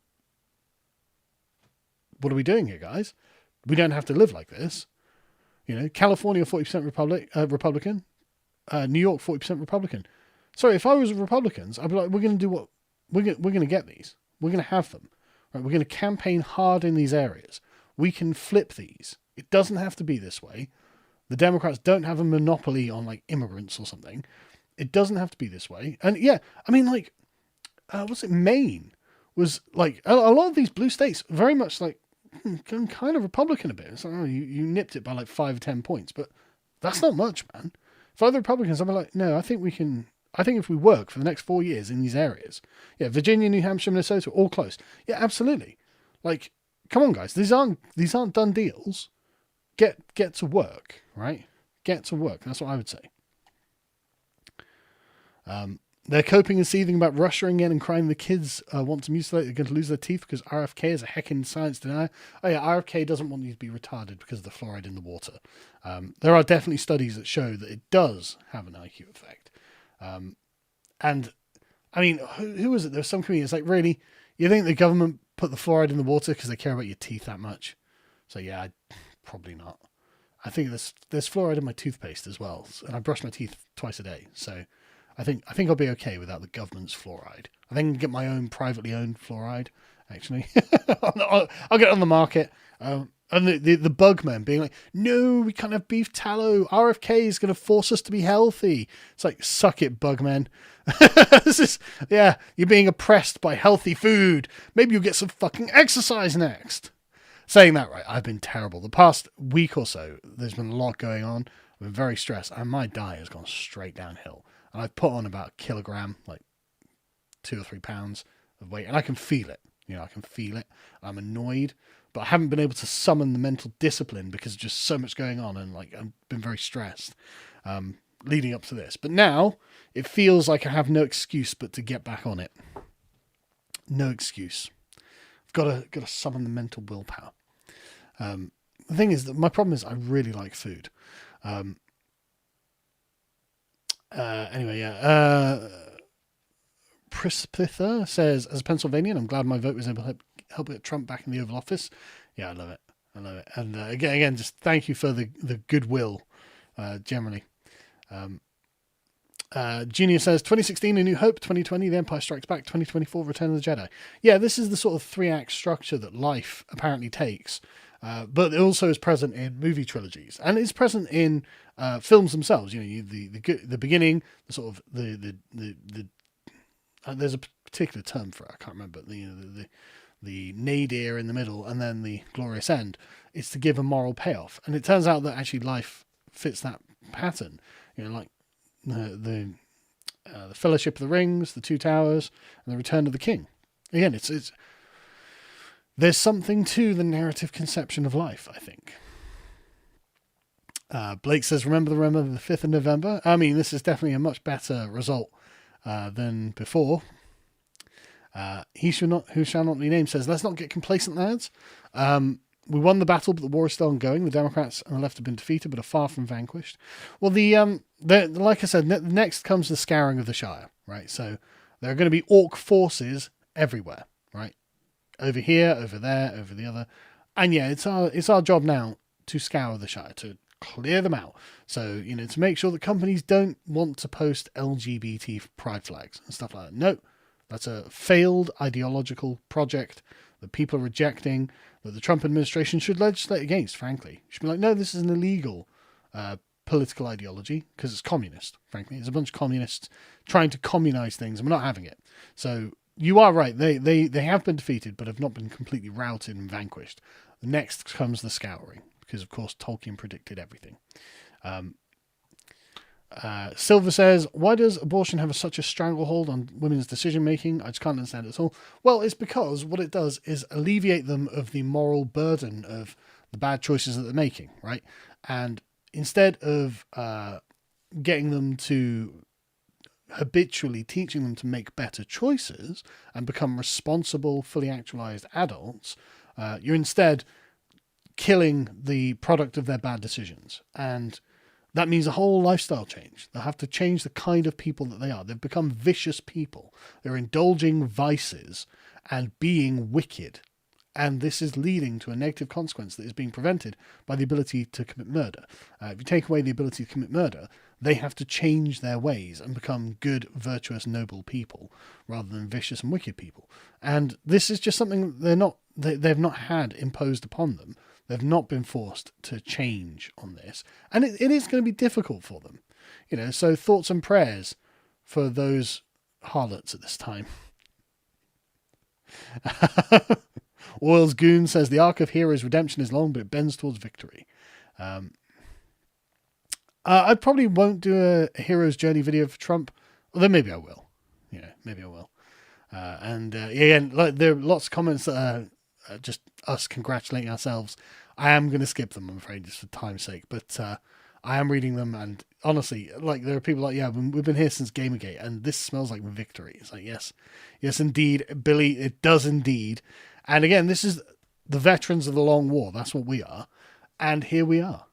what are we doing here, guys? We don't have to live like this. California 40% Republican, New York 40% Republican. Sorry, if I was Republicans, I'd be like, we're going to do what we're going to get these. We're going to have them. Right? We're going to campaign hard in these areas. We can flip these. It doesn't have to be this way. The Democrats don't have a monopoly on like immigrants or something. It doesn't have to be this way. And yeah, I mean, like, what's it? Maine was like a lot of these blue states very much like kind of Republican a bit. It's like, you nipped it by like 5 or 10 points, but that's not much, man. For other Republicans, I'd be like, no, I think if we work for the next 4 years in these areas, yeah, Virginia, New Hampshire, Minnesota, all close. Yeah, absolutely. Like, come on, guys, these aren't done deals. Get to work, right? Get to work. That's what I would say. They're coping and seething about Russia again and crying the kids want to mutilate. They're going to lose their teeth because RFK is a heckin' science denier. Oh yeah, RFK doesn't want you to be retarded because of the fluoride in the water. There are definitely studies that show that it does have an IQ effect. And I mean, who was it? There was some comedians like, really? You think the government put the fluoride in the water because they care about your teeth that much? So yeah, probably not. I think there's fluoride in my toothpaste as well, and I brush my teeth twice a day. So I think I'll be okay without the government's fluoride. I think I can get my own privately owned fluoride. Actually, I'll get it on the market. And the bug men being like, no, we can't have beef tallow. RFK is going to force us to be healthy. It's like, suck it, bug men. You're being oppressed by healthy food. Maybe you'll get some fucking exercise next. Saying that, right, I've been terrible. The past week or so, there's been a lot going on. I've been very stressed, and my diet has gone straight downhill. And I've put on about a kilogram, like 2 or 3 pounds of weight, and I can feel it. I can feel it. I'm annoyed, but I haven't been able to summon the mental discipline because just so much going on, and like I've been very stressed leading up to this. But now it feels like I have no excuse but to get back on it. No excuse. I've got to summon the mental willpower. The thing is that my problem is I really like food. Prispitha says, as a Pennsylvanian, I'm glad my vote was able to help get Trump back in the Oval Office. Yeah, I love it. And again, just thank you for the goodwill generally. Junior says, 2016, A New Hope, 2020, The Empire Strikes Back, 2024, Return of the Jedi. Yeah, this is the sort of 3-act structure that life apparently takes, but it also is present in movie trilogies, and it's present in films themselves. The beginning, the sort of the there's a particular term for it, I can't remember. The nadir in the middle, and then the glorious end. It's to give a moral payoff, and it turns out that actually life fits that pattern. Like the Fellowship of the Rings, the Two Towers, and the Return of the King. Again, it's there's something to the narrative conception of life, I think. Blake says, remember the 5th of November? I mean, this is definitely a much better result than before. Who shall not be named says, let's not get complacent, lads. We won the battle, but the war is still ongoing. The Democrats and the left have been defeated, but are far from vanquished. Well, like I said, next comes the scouring of the Shire, right? So there are going to be orc forces everywhere, right? Over here, over there, over the other. And yeah, it's our job now to scour the Shire, to clear them out. So, to make sure that companies don't want to post LGBT pride flags and stuff like that. No, that's a failed ideological project that people are rejecting, that the Trump administration should legislate against, frankly. Should be like, no, this is an illegal political ideology because it's communist, frankly. It's a bunch of communists trying to communize things, and we're not having it. So you are right. They have been defeated, but have not been completely routed and vanquished. Next comes the scouring, because, of course, Tolkien predicted everything. Silver says, why does abortion have such a stranglehold on women's decision-making? I just can't understand it at all. Well, it's because what it does is alleviate them of the moral burden of the bad choices that they're making, right? And instead of getting them to habitually teaching them to make better choices and become responsible, fully actualized adults, you're instead killing the product of their bad decisions. And that means a whole lifestyle change. They'll have to change the kind of people that they are. They've become vicious people. They're indulging vices and being wicked. And this is leading to a negative consequence that is being prevented by the ability to commit murder. If you take away the ability to commit murder, they have to change their ways and become good, virtuous, noble people rather than vicious and wicked people. And this is just something they've not had imposed upon them. They've not been forced to change on this. And it is going to be difficult for them. So thoughts and prayers for those harlots at this time. Oils Goon says, the arc of hero's redemption is long, but it bends towards victory. I probably won't do a hero's journey video for Trump, although maybe I will. Maybe I will. Again, there are lots of comments that are just us congratulating ourselves. I am going to skip them, I'm afraid, just for time's sake. But I am reading them, and honestly, there are people like, yeah, we've been here since Gamergate, and this smells like victory. It's like, yes, indeed, Billy, it does indeed. And again, this is the veterans of the long war. That's what we are. And here we are.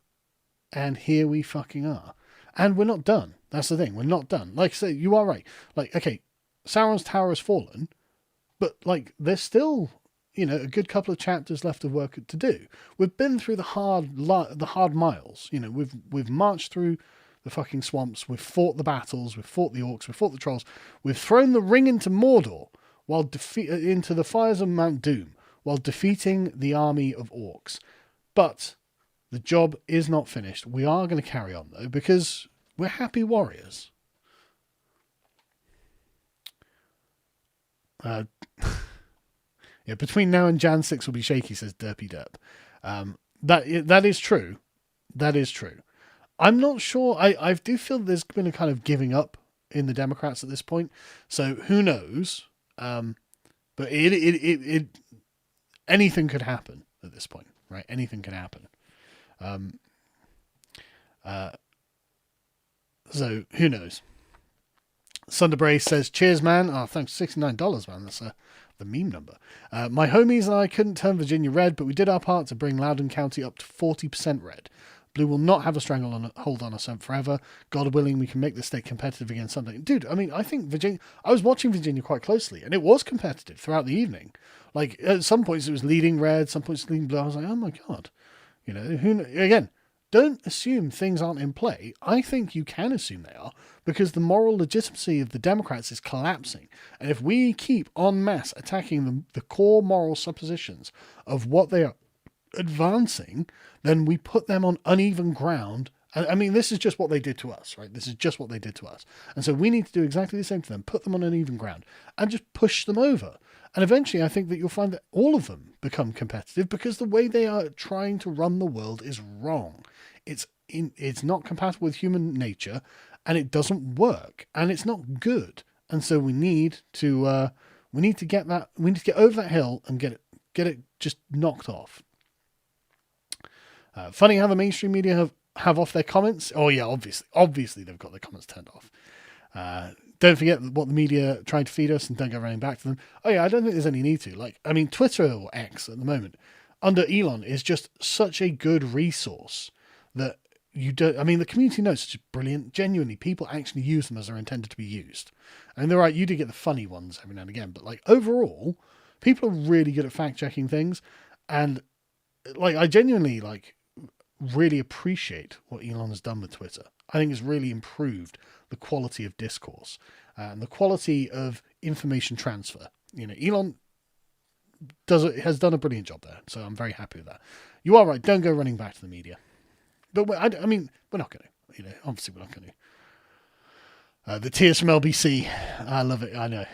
And here we fucking are. And we're not done. That's the thing. We're not done. Like I say, you are right. Okay, Sauron's tower has fallen, but there's still, a good couple of chapters left of work to do. We've been through the hard miles. We've marched through the fucking swamps. We've fought the battles. We've fought the orcs. We've fought the trolls. We've thrown the ring into Mordor into the fires of Mount Doom while defeating the army of orcs. But the job is not finished. We are going to carry on, though, because we're happy warriors. Yeah, between now and Jan 6 will be shaky, says Derpy Derp. That is true. That is true. I'm not sure. I do feel there's been a kind of giving up in the Democrats at this point. So who knows? But anything could happen at this point, right? Anything can happen. So who knows? Sunderbrace says, "Cheers, man." Oh, thanks, $69, man. That's the meme number. My homies and I couldn't turn Virginia red, but we did our part to bring Loudoun County up to 40% red. Blue will not have a stranglehold on us forever. God willing, we can make the state competitive again someday. Dude, I mean, I think Virginia... I was watching Virginia quite closely, and it was competitive throughout the evening. Like, at some points it was leading red, some points leading blue. I was like, oh my God. You know, again, don't assume things aren't in play. I think you can assume they are, because the moral legitimacy of the Democrats is collapsing. And if we keep en masse attacking the core moral suppositions of what they are advancing, then we put them on uneven ground. I mean, this is just what they did to us, right? This is just what they did to us. And so we need to do exactly the same to them, put them on uneven ground and just push them over. And eventually I think that you'll find that all of them become competitive, because the way they are trying to run the world is wrong. It's not compatible with human nature, and it doesn't work, and it's not good. And so we need to get over that hill and get it just knocked off. Funny how the mainstream media have off their comments. Oh yeah, obviously they've got their comments turned off. Don't forget what the media tried to feed us, and don't go running back to them. Oh yeah, I don't think there's any need to. Like, I mean, Twitter or X at the moment under Elon is just such a good resource that you don't. I mean, the community notes are just brilliant. Genuinely, people actually use them as they're intended to be used. And they're right. You do get the funny ones every now and again, but like overall, people are really good at fact checking things, and like I genuinely really appreciate what Elon has done with Twitter. I think it's really improved the quality of discourse and the quality of information transfer. You know, Elon has done a brilliant job there, so I'm very happy with that. You are right. Don't go running back to the media. But I mean, we're not going to. You know, obviously we're not going to. The tears from LBC. I love it. I know.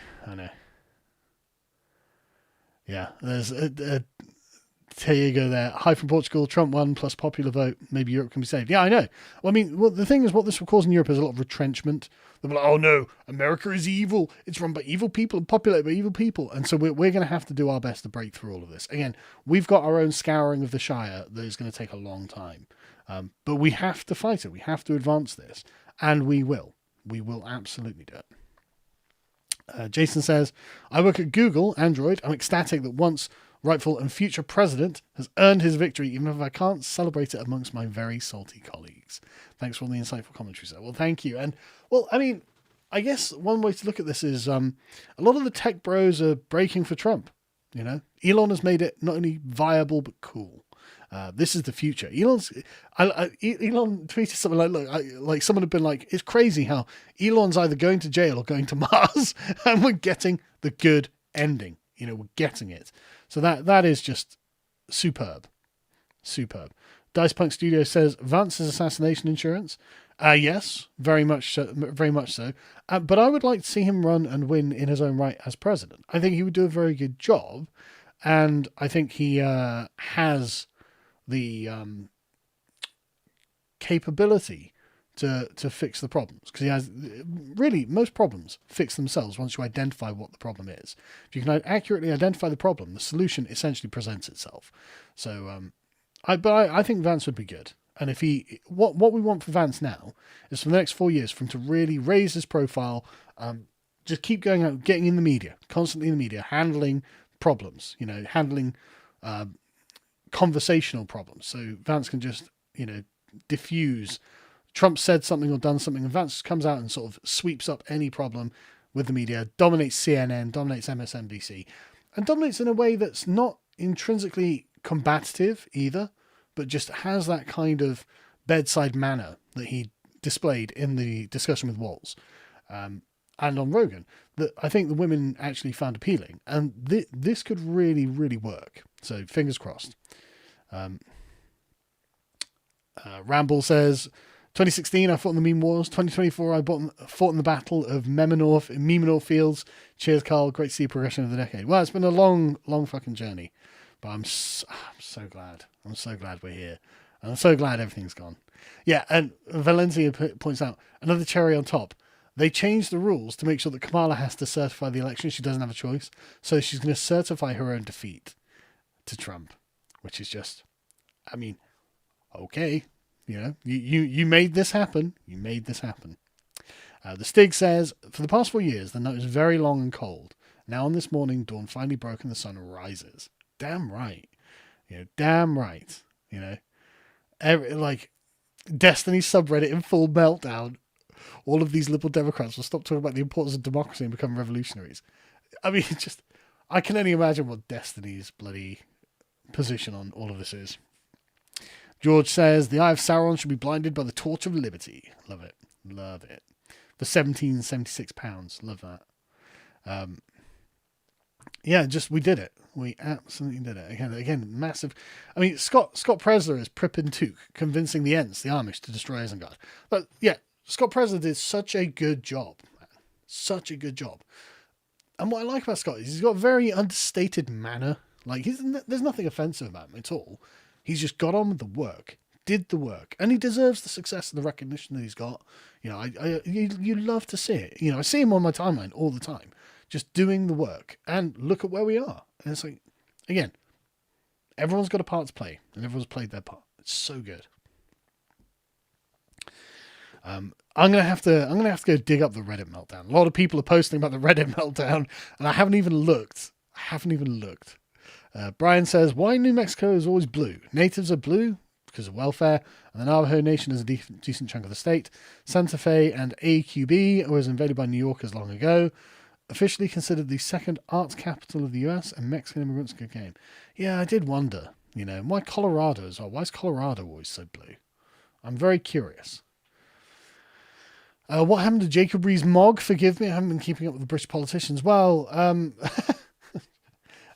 Yeah, there's here you go there. Hi from Portugal. Trump won plus popular vote. Maybe Europe can be saved. Yeah, I know. Well, I mean, the thing is, what this will cause in Europe is a lot of retrenchment. They'll be like, oh no, America is evil. It's run by evil people and populated by evil people. And so we're going to have to do our best to break through all of this. Again, we've got our own scouring of the Shire that is going to take a long time. But we have to fight it. We have to advance this. And we will. We will absolutely do it. Jason says, I work at Google, Android. I'm ecstatic that once rightful and future president has earned his victory, even if I can't celebrate it amongst my very salty colleagues. Thanks for all the insightful commentary, sir. Well, thank you. And, well, I mean, I guess one way to look at this is a lot of the tech bros are breaking for Trump. You know, Elon has made it not only viable, but cool. This is the future. Elon tweeted something like, look, someone had been like, it's crazy how Elon's either going to jail or going to Mars, and we're getting the good ending. You know, we're getting it. So that is just superb. Dice Punk Studio says Vance's assassination insurance. Yes, very much so. But I would like to see him run and win in his own right as president. I think he would do a very good job, and I think he has the capability to fix the problems, because he has really most problems fix themselves once you identify what the problem is. If you can accurately identify the problem, the solution essentially presents itself. So I think Vance would be good. And if what we want for Vance now is for the next 4 years for him to really raise his profile, just keep going out, getting in the media, constantly in the media, handling problems, you know, handling conversational problems. So Vance can just, you know, diffuse. Trump said something or done something, and Vance comes out and sort of sweeps up any problem with the media, dominates CNN, dominates MSNBC, and dominates in a way that's not intrinsically combative either, but just has that kind of bedside manner that he displayed in the discussion with Waltz and on Rogan, that I think the women actually found appealing. And this could really, really work. So fingers crossed. Ramble says, 2016, I fought in the meme wars. 2024, I fought in the battle of Memenor Fields. Cheers, Carl. Great to see progression of the decade. Well, it's been a long fucking journey, but I'm so glad. I'm so glad we're here. And I'm so glad everything's gone. Yeah, and Valencia points out, another cherry on top. They changed the rules to make sure that Kamala has to certify the election. She doesn't have a choice. So she's going to certify her own defeat to Trump, which is just, I mean, okay. You know, you made this happen. You made this happen. The Stig says, for the past 4 years, the night was very long and cold. Now on this morning, dawn finally broke and the sun rises. Damn right. You know, damn right. You know, like Destiny subreddit in full meltdown. All of these liberal Democrats will stop talking about the importance of democracy and become revolutionaries. I mean, just, I can only imagine what Destiny's bloody position on all of this is. George says, the eye of Sauron should be blinded by the torch of liberty. Love it. Love it. For £17.76. Love that. Yeah, just, we did it. We absolutely did it. Again, massive. I mean, Scott Presler is Prippen Took, convincing the Ents, the Amish, to destroy Isengard. But yeah, Scott Presler did such a good job, man. Such a good job. And what I like about Scott is he's got a very understated manner. Like, there's nothing offensive about him at all. He's just got on with the work, did the work, and he deserves the success and the recognition that he's got. You know, you love to see it. You know, I see him on my timeline all the time, just doing the work. And look at where we are. And it's like, again, everyone's got a part to play, and everyone's played their part. It's so good. I'm gonna have to go dig up the Reddit meltdown. A lot of people are posting about the Reddit meltdown, and I haven't even looked. Brian says, why New Mexico is always blue? Natives are blue because of welfare, and the Navajo Nation is a decent chunk of the state. Santa Fe and AQB was invaded by New Yorkers long ago. Officially considered the second arts capital of the US, and Mexican immigrants good game. Yeah, I did wonder, you know, why Colorado as well? Why is Colorado always so blue? I'm very curious. What happened to Jacob Rees-Mogg? Forgive me, I haven't been keeping up with the British politicians. Well,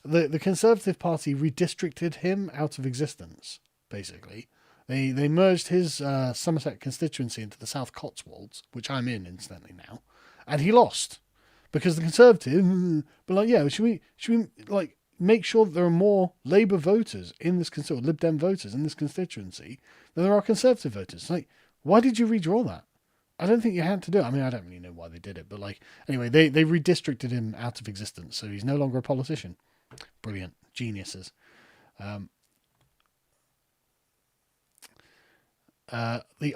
the Conservative Party redistricted him out of existence, basically. They merged his Somerset constituency into the South Cotswolds, which I'm in, incidentally, now. And he lost. Because the Conservative, but like, yeah, should we like make sure that there are more Labour voters in this constituency, Lib Dem voters in this constituency than there are Conservative voters? Like, why did you redraw that? I don't think you had to do it. I mean, I don't really know why they did it, but like, anyway, they redistricted him out of existence, so he's no longer a politician. Brilliant. Geniuses. The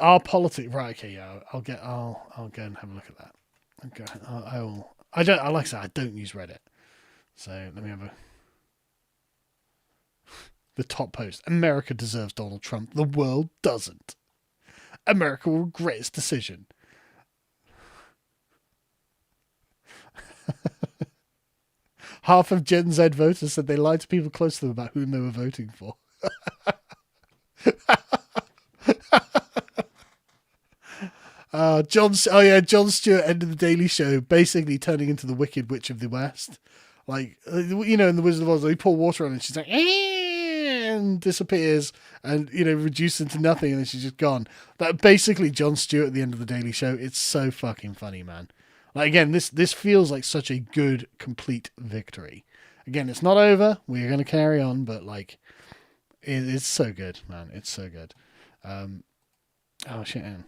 R politic, right? Okay, yeah, I'll go and have a look at that. Okay, like I said, I don't use Reddit, so let me have the top post. America deserves Donald Trump. The world doesn't. America will regret its decision. Half of Gen Z voters said they lied to people close to them about whom they were voting for. John Stewart ended the Daily Show basically turning into the Wicked Witch of the West. Like, you know, in The Wizard of Oz, they pour water on her and she's like, and disappears and, you know, reduced into nothing and then she's just gone. That basically John Stewart at the end of the Daily Show. It's so fucking funny, man. Like, again, this feels like such a good, complete victory. Again, it's not over. We're going to carry on, but, like, it's so good, man. It's so good. Oh, shit, man.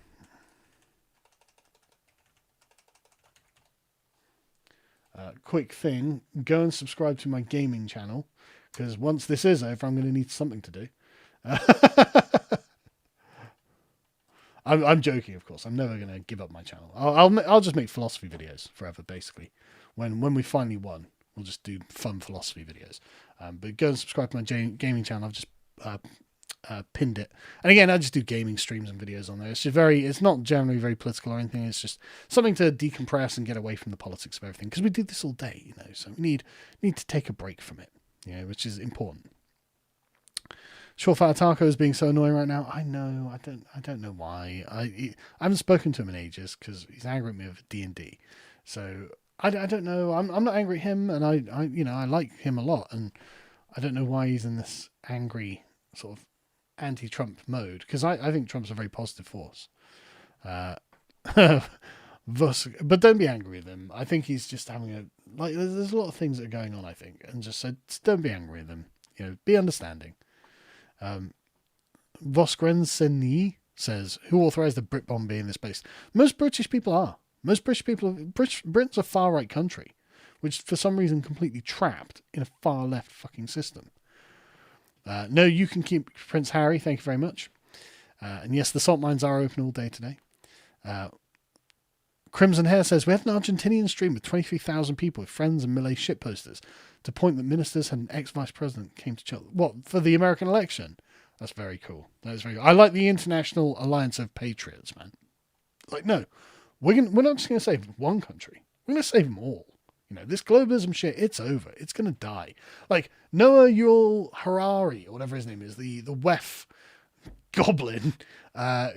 Quick thing, go and subscribe to my gaming channel, because once this is over, I'm going to need something to do. I'm joking, of course. I'm never going to give up my channel. I'll just make philosophy videos forever, basically. When we finally won, we'll just do fun philosophy videos. But go and subscribe to my gaming channel. I've just pinned it. And again, I just do gaming streams and videos on there. It's not generally very political or anything. It's just something to decompress and get away from the politics of everything. Because we do this all day, you know. So we need to take a break from it, you know, which is important. Surefire Taco is being so annoying right now. I know. I don't know why. I haven't spoken to him in ages because he's angry at me over D&D. So I don't know. I'm not angry at him, and I like him a lot, and I don't know why he's in this angry sort of anti-Trump mode, because I think Trump's a very positive force. But don't be angry with him. I think he's just having there's a lot of things that are going on, I think, and just don't be angry with him. Be understanding. Voskrensenyi says, who authorised the Brit bomb being this base? Most British people are. Britain's a far right country, which for some reason completely trapped in a far left fucking system. No, you can keep Prince Harry. Thank you very much. And yes, the salt mines are open all day today. Crimson Hair says, we had an Argentinian stream with 23,000 people with friends and Malay shit posters to point that ministers and an ex-vice president came to chill. What, for the American election? That's very cool. That's very cool. I like the International Alliance of Patriots, man. No, we're not just going to save one country. We're going to save them all. This globalism shit, it's over. It's going to die. Noah Yuval Harari, or whatever his name is, the WEF goblin,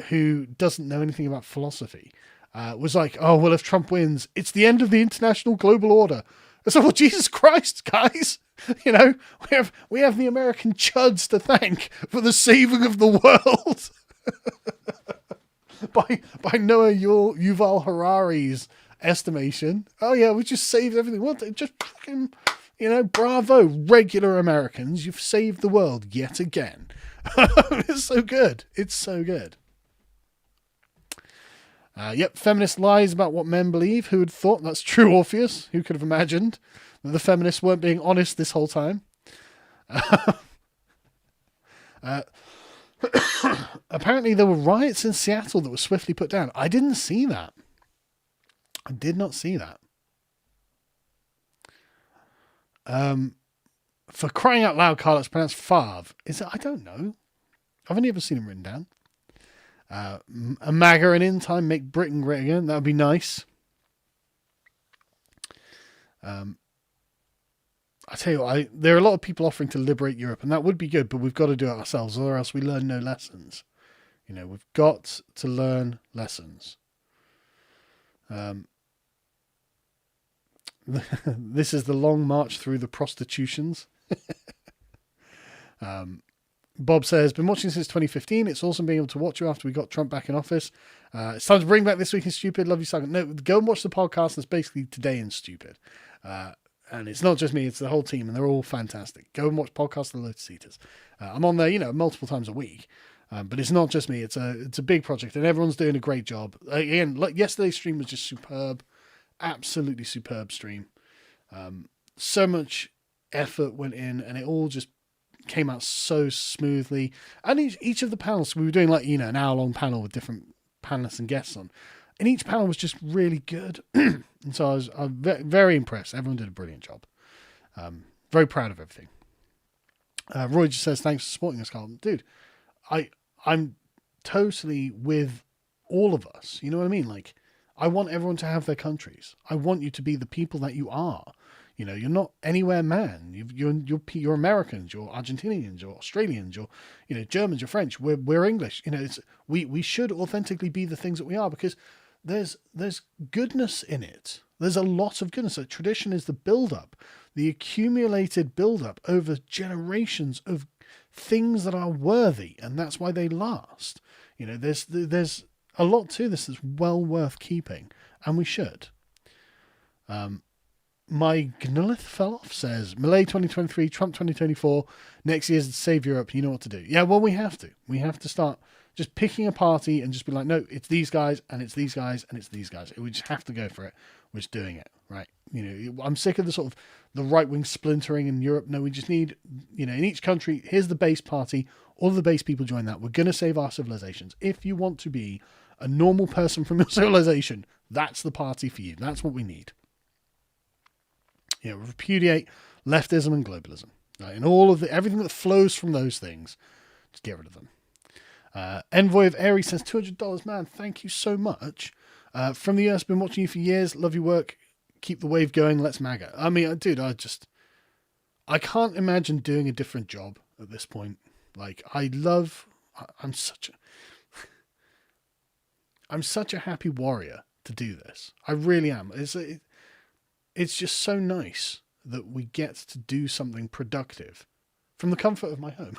who doesn't know anything about philosophy, was like, oh, well, if Trump wins, it's the end of the international global order. I said, well, Jesus Christ, guys. We have the American chuds to thank for the saving of the world. by Noah Yuval Harari's estimation. Oh yeah, we just saved everything. What? Just fucking, bravo, regular Americans. You've saved the world yet again. It's so good. It's so good. Yep, feminist lies about what men believe. Who would have thought? That's true, Orpheus. Who could have imagined that the feminists weren't being honest this whole time? Apparently there were riots in Seattle that were swiftly put down. I didn't see that. I did not see that. For crying out loud, Carl, it's pronounced Favre. Is it? I don't know. I've only ever seen it written down. A MAGA and in time make Britain great again. That would be nice. I tell you what, there are a lot of people offering to liberate Europe, and that would be good, but we've got to do it ourselves, or else we learn no lessons. We've got to learn lessons. This is the long march through the prostitutions. Bob says, been watching since 2015. It's awesome being able to watch you after we got Trump back in office. It's time to bring back This Week in Stupid. Love you, Simon. No, go and watch the podcast. That's basically Today in Stupid. And it's not just me, it's the whole team, and they're all fantastic. Go and watch Podcast of the Lotus Eaters. I'm on there, multiple times a week. But it's not just me. It's a big project, and everyone's doing a great job. Again, yesterday's stream was just superb. Absolutely superb stream. So much effort went in, and it all just came out so smoothly. And each of the panels, we were doing an hour-long panel with different panelists and guests on. And each panel was just really good. And so I was very impressed. Everyone did a brilliant job. Very proud of everything. Roy just says, thanks for supporting us, Carl. Dude, I'm totally with all of us. You know what I mean? I want everyone to have their countries. I want you to be the people that you are. You're not anywhere man. You're Americans, you're Argentinians, you're Australians, you're Germans, you're French. We're English. We should authentically be the things that we are, because there's goodness in it. There's a lot of goodness. So tradition is the build-up, the accumulated build-up over generations of things that are worthy, and that's why they last. There's a lot to this that's well worth keeping, and we should. My Gnolith fell off says, Malay 2023, Trump 2024, next year's to save Europe. You know what to do. Yeah, well, we have to. We have to start just picking a party and just be like, no, it's these guys, and it's these guys, and it's these guys. We just have to go for it. We're just doing it, right? I'm sick of the sort of the right-wing splintering in Europe. No, we just need, in each country, here's the base party. All of the base people join that. We're going to save our civilizations. If you want to be a normal person from your civilization, that's the party for you. That's what we need. Repudiate leftism and globalism, right? And all of everything that flows from those things, just get rid of them. Envoy of Aries says, $200, man. Thank you so much. From the US, been watching you for years. Love your work. Keep the wave going. Let's MAGA. I mean, dude, I can't imagine doing a different job at this point. I'm such a happy warrior to do this. I really am. It's just so nice that we get to do something productive from the comfort of my home.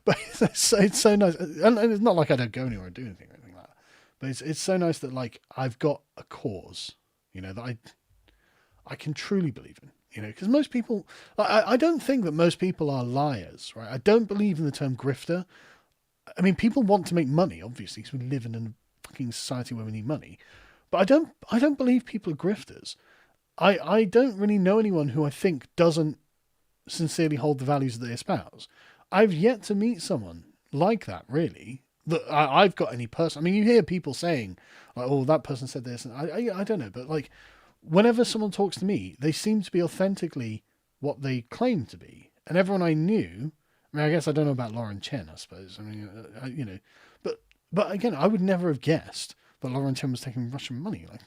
But it's so nice, and it's not like I don't go anywhere and do anything or anything like that. But it's so nice that like I've got a cause, that I can truly believe in. Because most people, I don't think that most people are liars, right? I don't believe in the term grifter. I mean, people want to make money, obviously, because we live in a fucking society where we need money. But I don't believe people are grifters. I don't really know anyone who I think doesn't sincerely hold the values that they espouse. I've yet to meet someone like that, really, that I've got any person. I mean, you hear people saying, like, oh, that person said this, and I don't know, but like, whenever someone talks to me, they seem to be authentically what they claim to be. And everyone I knew, I mean, I guess I don't know about Lauren Chen, I suppose. I mean, but again, I would never have guessed that Lauren Chen was taking Russian money. Like,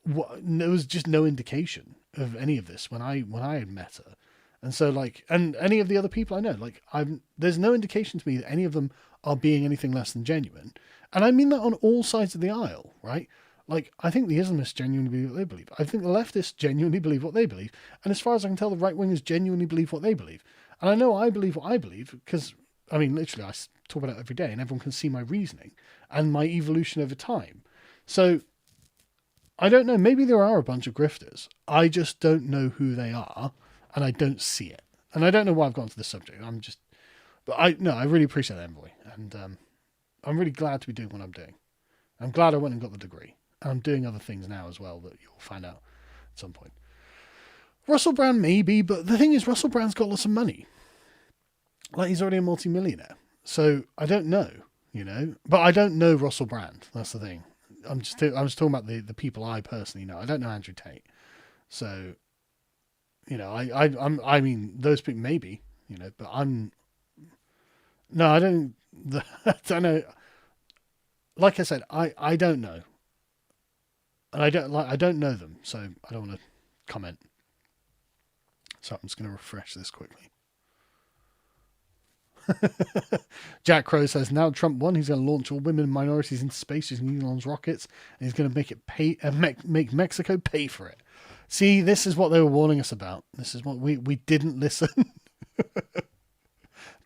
there was just no indication of any of this when I had met her. And so like, and any of the other people I know, like there's no indication to me that any of them are being anything less than genuine. And I mean that on all sides of the aisle, right? Like, I think the Islamists genuinely believe what they believe. I think the leftists genuinely believe what they believe. And as far as I can tell, the right-wingers genuinely believe what they believe. And I know I believe what I believe because, I mean, literally, I talk about it every day and everyone can see my reasoning and my evolution over time. So, I don't know. Maybe there are a bunch of grifters. I just don't know who they are and I don't see it. And I don't know why I've gone to this subject. I really appreciate that, Envoy. And I'm really glad to be doing what I'm doing. I'm glad I went and got the degree. I'm doing other things now as well that you'll find out at some point. Russell Brand maybe, but the thing is Russell Brand's got lots of money. Like, he's already a multi-millionaire. So I don't know, but I don't know Russell Brand. That's the thing. I'm just talking about the people I personally know. I don't know Andrew Tate. So, I mean, those people maybe, but I don't know. Like I said, I don't know. And I don't know them, so I don't want to comment. So I'm just going to refresh this quickly. Jack Crow says, now Trump won, he's going to launch all women and minorities into space using Elon's rockets, and he's going to make it make Mexico pay for it. See, this is what they were warning us about. This is what we didn't listen.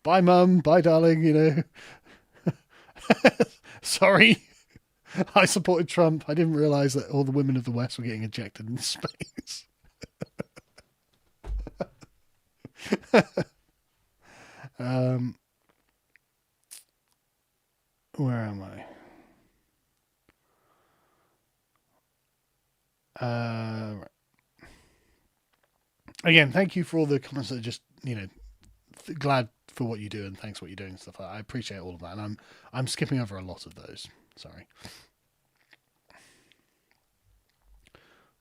Bye, Mum. Bye, darling. Sorry. I supported Trump. I didn't realize that all the women of the West were getting ejected into space. Where am I? Right. Again, thank you for all the comments that are just, glad for what you do and thanks for what you're doing and stuff like that. I appreciate all of that. And I'm skipping over a lot of those. Sorry.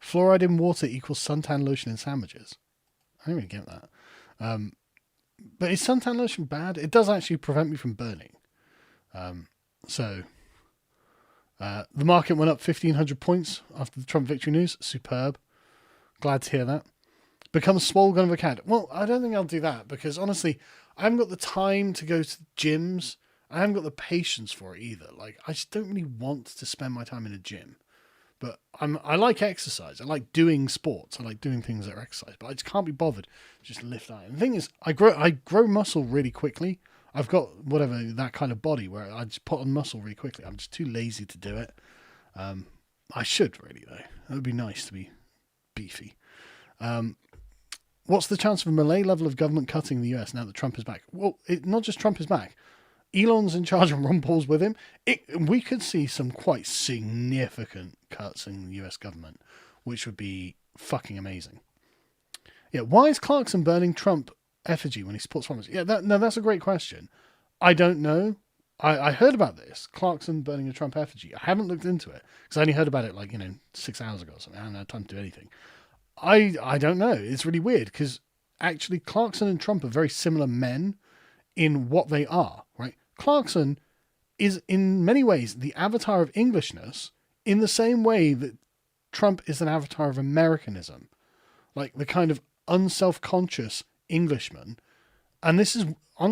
Fluoride in water equals suntan lotion in sandwiches. I don't really get that. But is suntan lotion bad? It does actually prevent me from burning. The market went up 1,500 points after the Trump victory news. Superb. Glad to hear that. Become a swole gun of a cat. Well, I don't think I'll do that because honestly, I haven't got the time to go to gyms. I haven't got the patience for it either. Like, I just don't really want to spend my time in a gym. But I like exercise. I like doing sports. I like doing things that are exercise. But I just can't be bothered to just lift that. And the thing is, I grow muscle really quickly. I've got that kind of body where I just put on muscle really quickly. I'm just too lazy to do it. I should really though. It would be nice to be beefy. What's the chance of a Malay level of government cutting in the US now that Trump is back? Well, not just Trump is back. Elon's in charge and Ron Paul's with him. We could see some quite significant cuts in the US government, which would be fucking amazing. Yeah, why is Clarkson burning Trump effigy when he supports farmers? Yeah, that's a great question. I don't know. I heard about this, Clarkson burning a Trump effigy. I haven't looked into it because I only heard about it 6 hours ago or something. I haven't had time to do anything. I don't know. It's really weird because actually Clarkson and Trump are very similar men in what they are, right? Clarkson is in many ways the avatar of Englishness in the same way that Trump is an avatar of Americanism, like the kind of unself-conscious Englishman. And this is one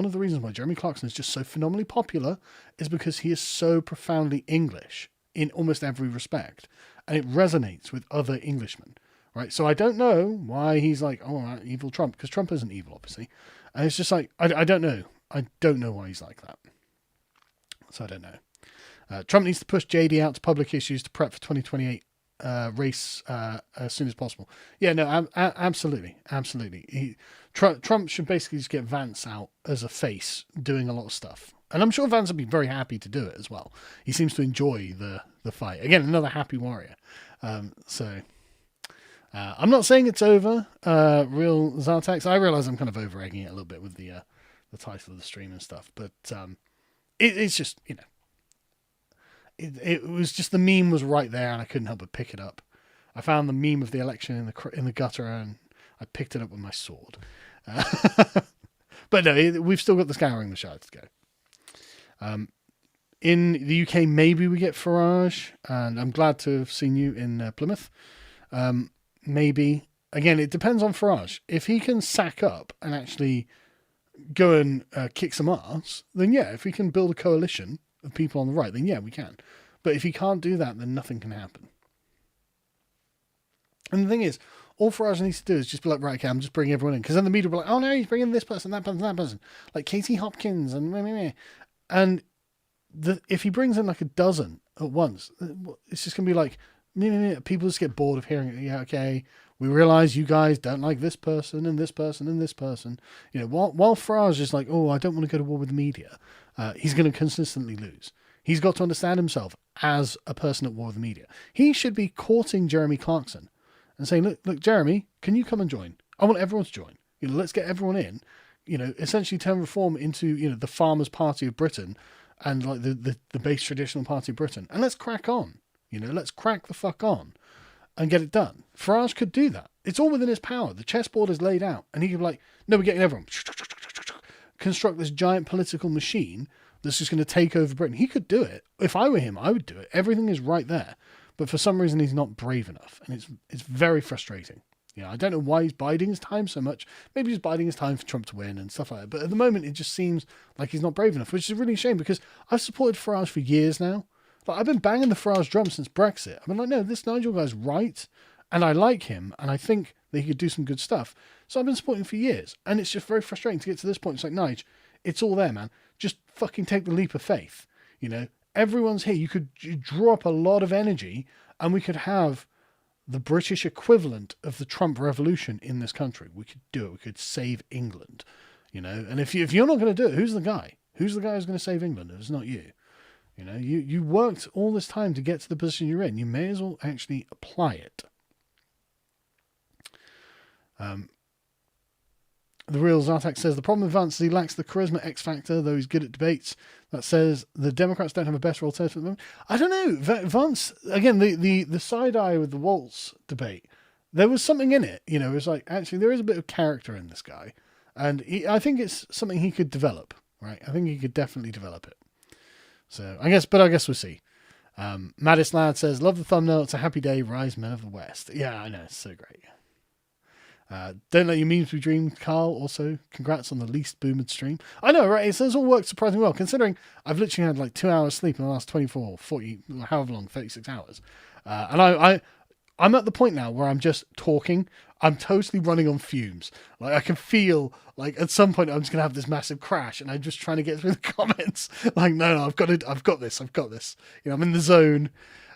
of the reasons why Jeremy Clarkson is just so phenomenally popular, is because he is so profoundly English in almost every respect. And it resonates with other Englishmen, right? So I don't know why he's like, oh, right, evil Trump, because Trump isn't evil, obviously. And it's just like, I don't know. I don't know why he's like that. So I don't know. Trump needs to push JD out to public issues to prep for 2028 race as soon as possible. Yeah, no, absolutely. Trump should basically just get Vance out as a face doing a lot of stuff. And I'm sure Vance would be very happy to do it as well. He seems to enjoy the fight. Again, another happy warrior. I'm not saying it's over, real Zartax. I realize I'm kind of over-egging it a little bit with the title of the stream and stuff. But it's just, it was just the meme was right there and I couldn't help but pick it up. I found the meme of the election in the gutter and I picked it up with my sword. But no, we've still got the Scouring the Shard to go. In the UK, maybe we get Farage, and I'm glad to have seen you in Plymouth. Maybe. Again, it depends on Farage. If he can sack up and actually go and kick some ass, then yeah, if we can build a coalition of people on the right, then yeah, we can. But if he can't do that, then nothing can happen. And the thing is, all Farage needs to do is just be like, right, okay, I'm just bringing everyone in. Because then the media will be like, oh no, he's bringing this person, that person, that person. Like Katie Hopkins and meh, meh, meh. And if he brings in like a dozen at once, it's just going to be like, meh, meh, meh. People just get bored of hearing it. Yeah, okay, we realize you guys don't like this person and this person and this person. While Farage is like, oh, I don't want to go to war with the media, he's going to consistently lose. He's got to understand himself as a person at war with the media. He should be courting Jeremy Clarkson and saying, look, Jeremy, can you come and join? I want everyone to join. Let's get everyone in. Essentially turn Reform into, the Farmers' Party of Britain and like the base traditional party of Britain. And let's crack on. Let's crack the fuck on and get it done. Farage could do that. It's all within his power. The chessboard is laid out. And he could be like, no, we're getting everyone. Construct this giant political machine that's just going to take over Britain. He could do it. If I were him, I would do it. Everything is right there. But for some reason, he's not brave enough. And it's very frustrating. I don't know why he's biding his time so much. Maybe he's biding his time for Trump to win and stuff like that. But at the moment, it just seems like he's not brave enough, which is really a shame because I've supported Farage for years now. Like, I've been banging the Farage drum since Brexit. I've been like, no, this Nigel guy's right. And I like him. And I think that he could do some good stuff. So I've been supporting him for years. And it's just very frustrating to get to this point. It's like, Nigel, it's all there, man. Just fucking take the leap of faith. Everyone's here. You could draw up a lot of energy and we could have the British equivalent of the Trump revolution in this country. We could do it. We could save England, And if you're not going to do it, who's the guy? Who's the guy who's going to save England? If it's not you. You worked all this time to get to the position you're in. You may as well actually apply it. The real Zartak says the problem with Vance is he lacks the charisma X factor, though he's good at debates. That says the Democrats don't have a better alternative at the moment. I don't know. Vance, again, the side eye with the Waltz debate, there was something in it. It was like, actually, there is a bit of character in this guy. And I think it's something he could develop, right? I think he could definitely develop it. So, I guess we'll see. Maddis Lad says, love the thumbnail. It's a happy day. Rise men of the West. Yeah, I know. It's so great. Don't let your memes be dreamed, Carl. Also, congrats on the least boomed stream. I know, right? It says all worked surprisingly well, considering I've literally had like 2 hours sleep in the last 24, 40, however long, 36 hours. And I'm at the point now where I'm just talking. I'm totally running on fumes. Like I can feel like at some point I'm just gonna have this massive crash, and I'm just trying to get through the comments. Like, no, I've got this. I'm in the zone.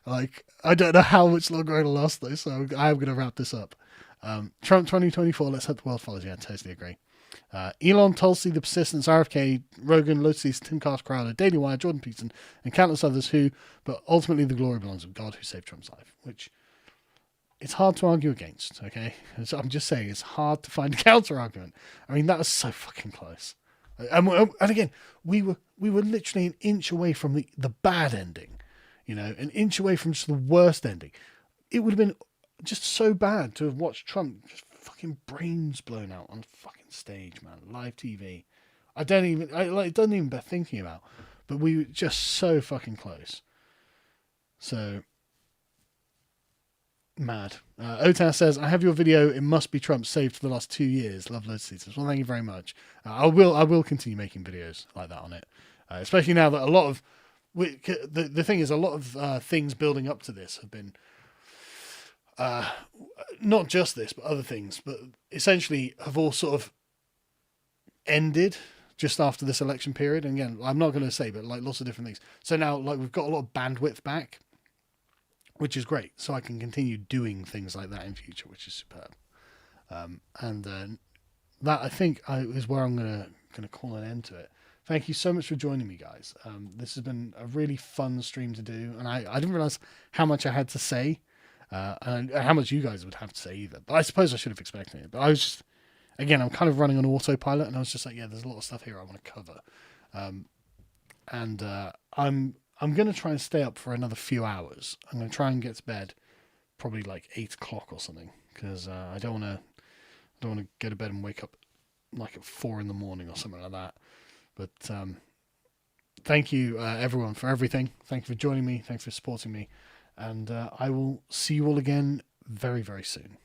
Like, I don't know how much longer it'll last though, so I am gonna wrap this up. Trump 2024, let's hope the world follows. Yeah, I totally agree. Elon, Tulsi, The Persistence, RFK, Rogan, Lotus, Tim Cast Crowder, Daily Wire, Jordan Peterson, and countless others but ultimately the glory belongs to God who saved Trump's life, which it's hard to argue against, okay? So I'm just saying, it's hard to find a counter-argument. I mean, that was so fucking close. And again, we were literally an inch away from the bad ending, an inch away from just the worst ending. It would have been just so bad to have watched Trump just fucking brains blown out on fucking stage, man. Live TV. It doesn't even bear thinking about. But we were just so fucking close. So, mad. Otas says, I have your video. It must be Trump saved for the last 2 years. Love loads of seasons. Well, thank you very much. I will continue making videos like that on it. Especially now that a lot of... the thing is, a lot of things building up to this have been... not just this, but other things, but essentially have all sort of ended just after this election period. And again, I'm not going to say, but like lots of different things. So now, like, we've got a lot of bandwidth back, which is great. So I can continue doing things like that in future, which is superb. That I think is where I'm gonna call an end to it. Thank you so much for joining me, guys. This has been a really fun stream to do, and I didn't realize how much I had to say, and how much you guys would have to say either. But I suppose I should have expected it. But I was just, again, I'm kind of running on autopilot, and I was just like, yeah, there's a lot of stuff here I want to cover, I'm going to try and stay up for another few hours. I'm going to try and get to bed probably like 8 o'clock or something, because I don't want to go to bed and wake up like at 4 in the morning or something like that. But thank you, everyone, for everything. Thank you for joining me. Thanks for supporting me. And I will see you all again very, very soon.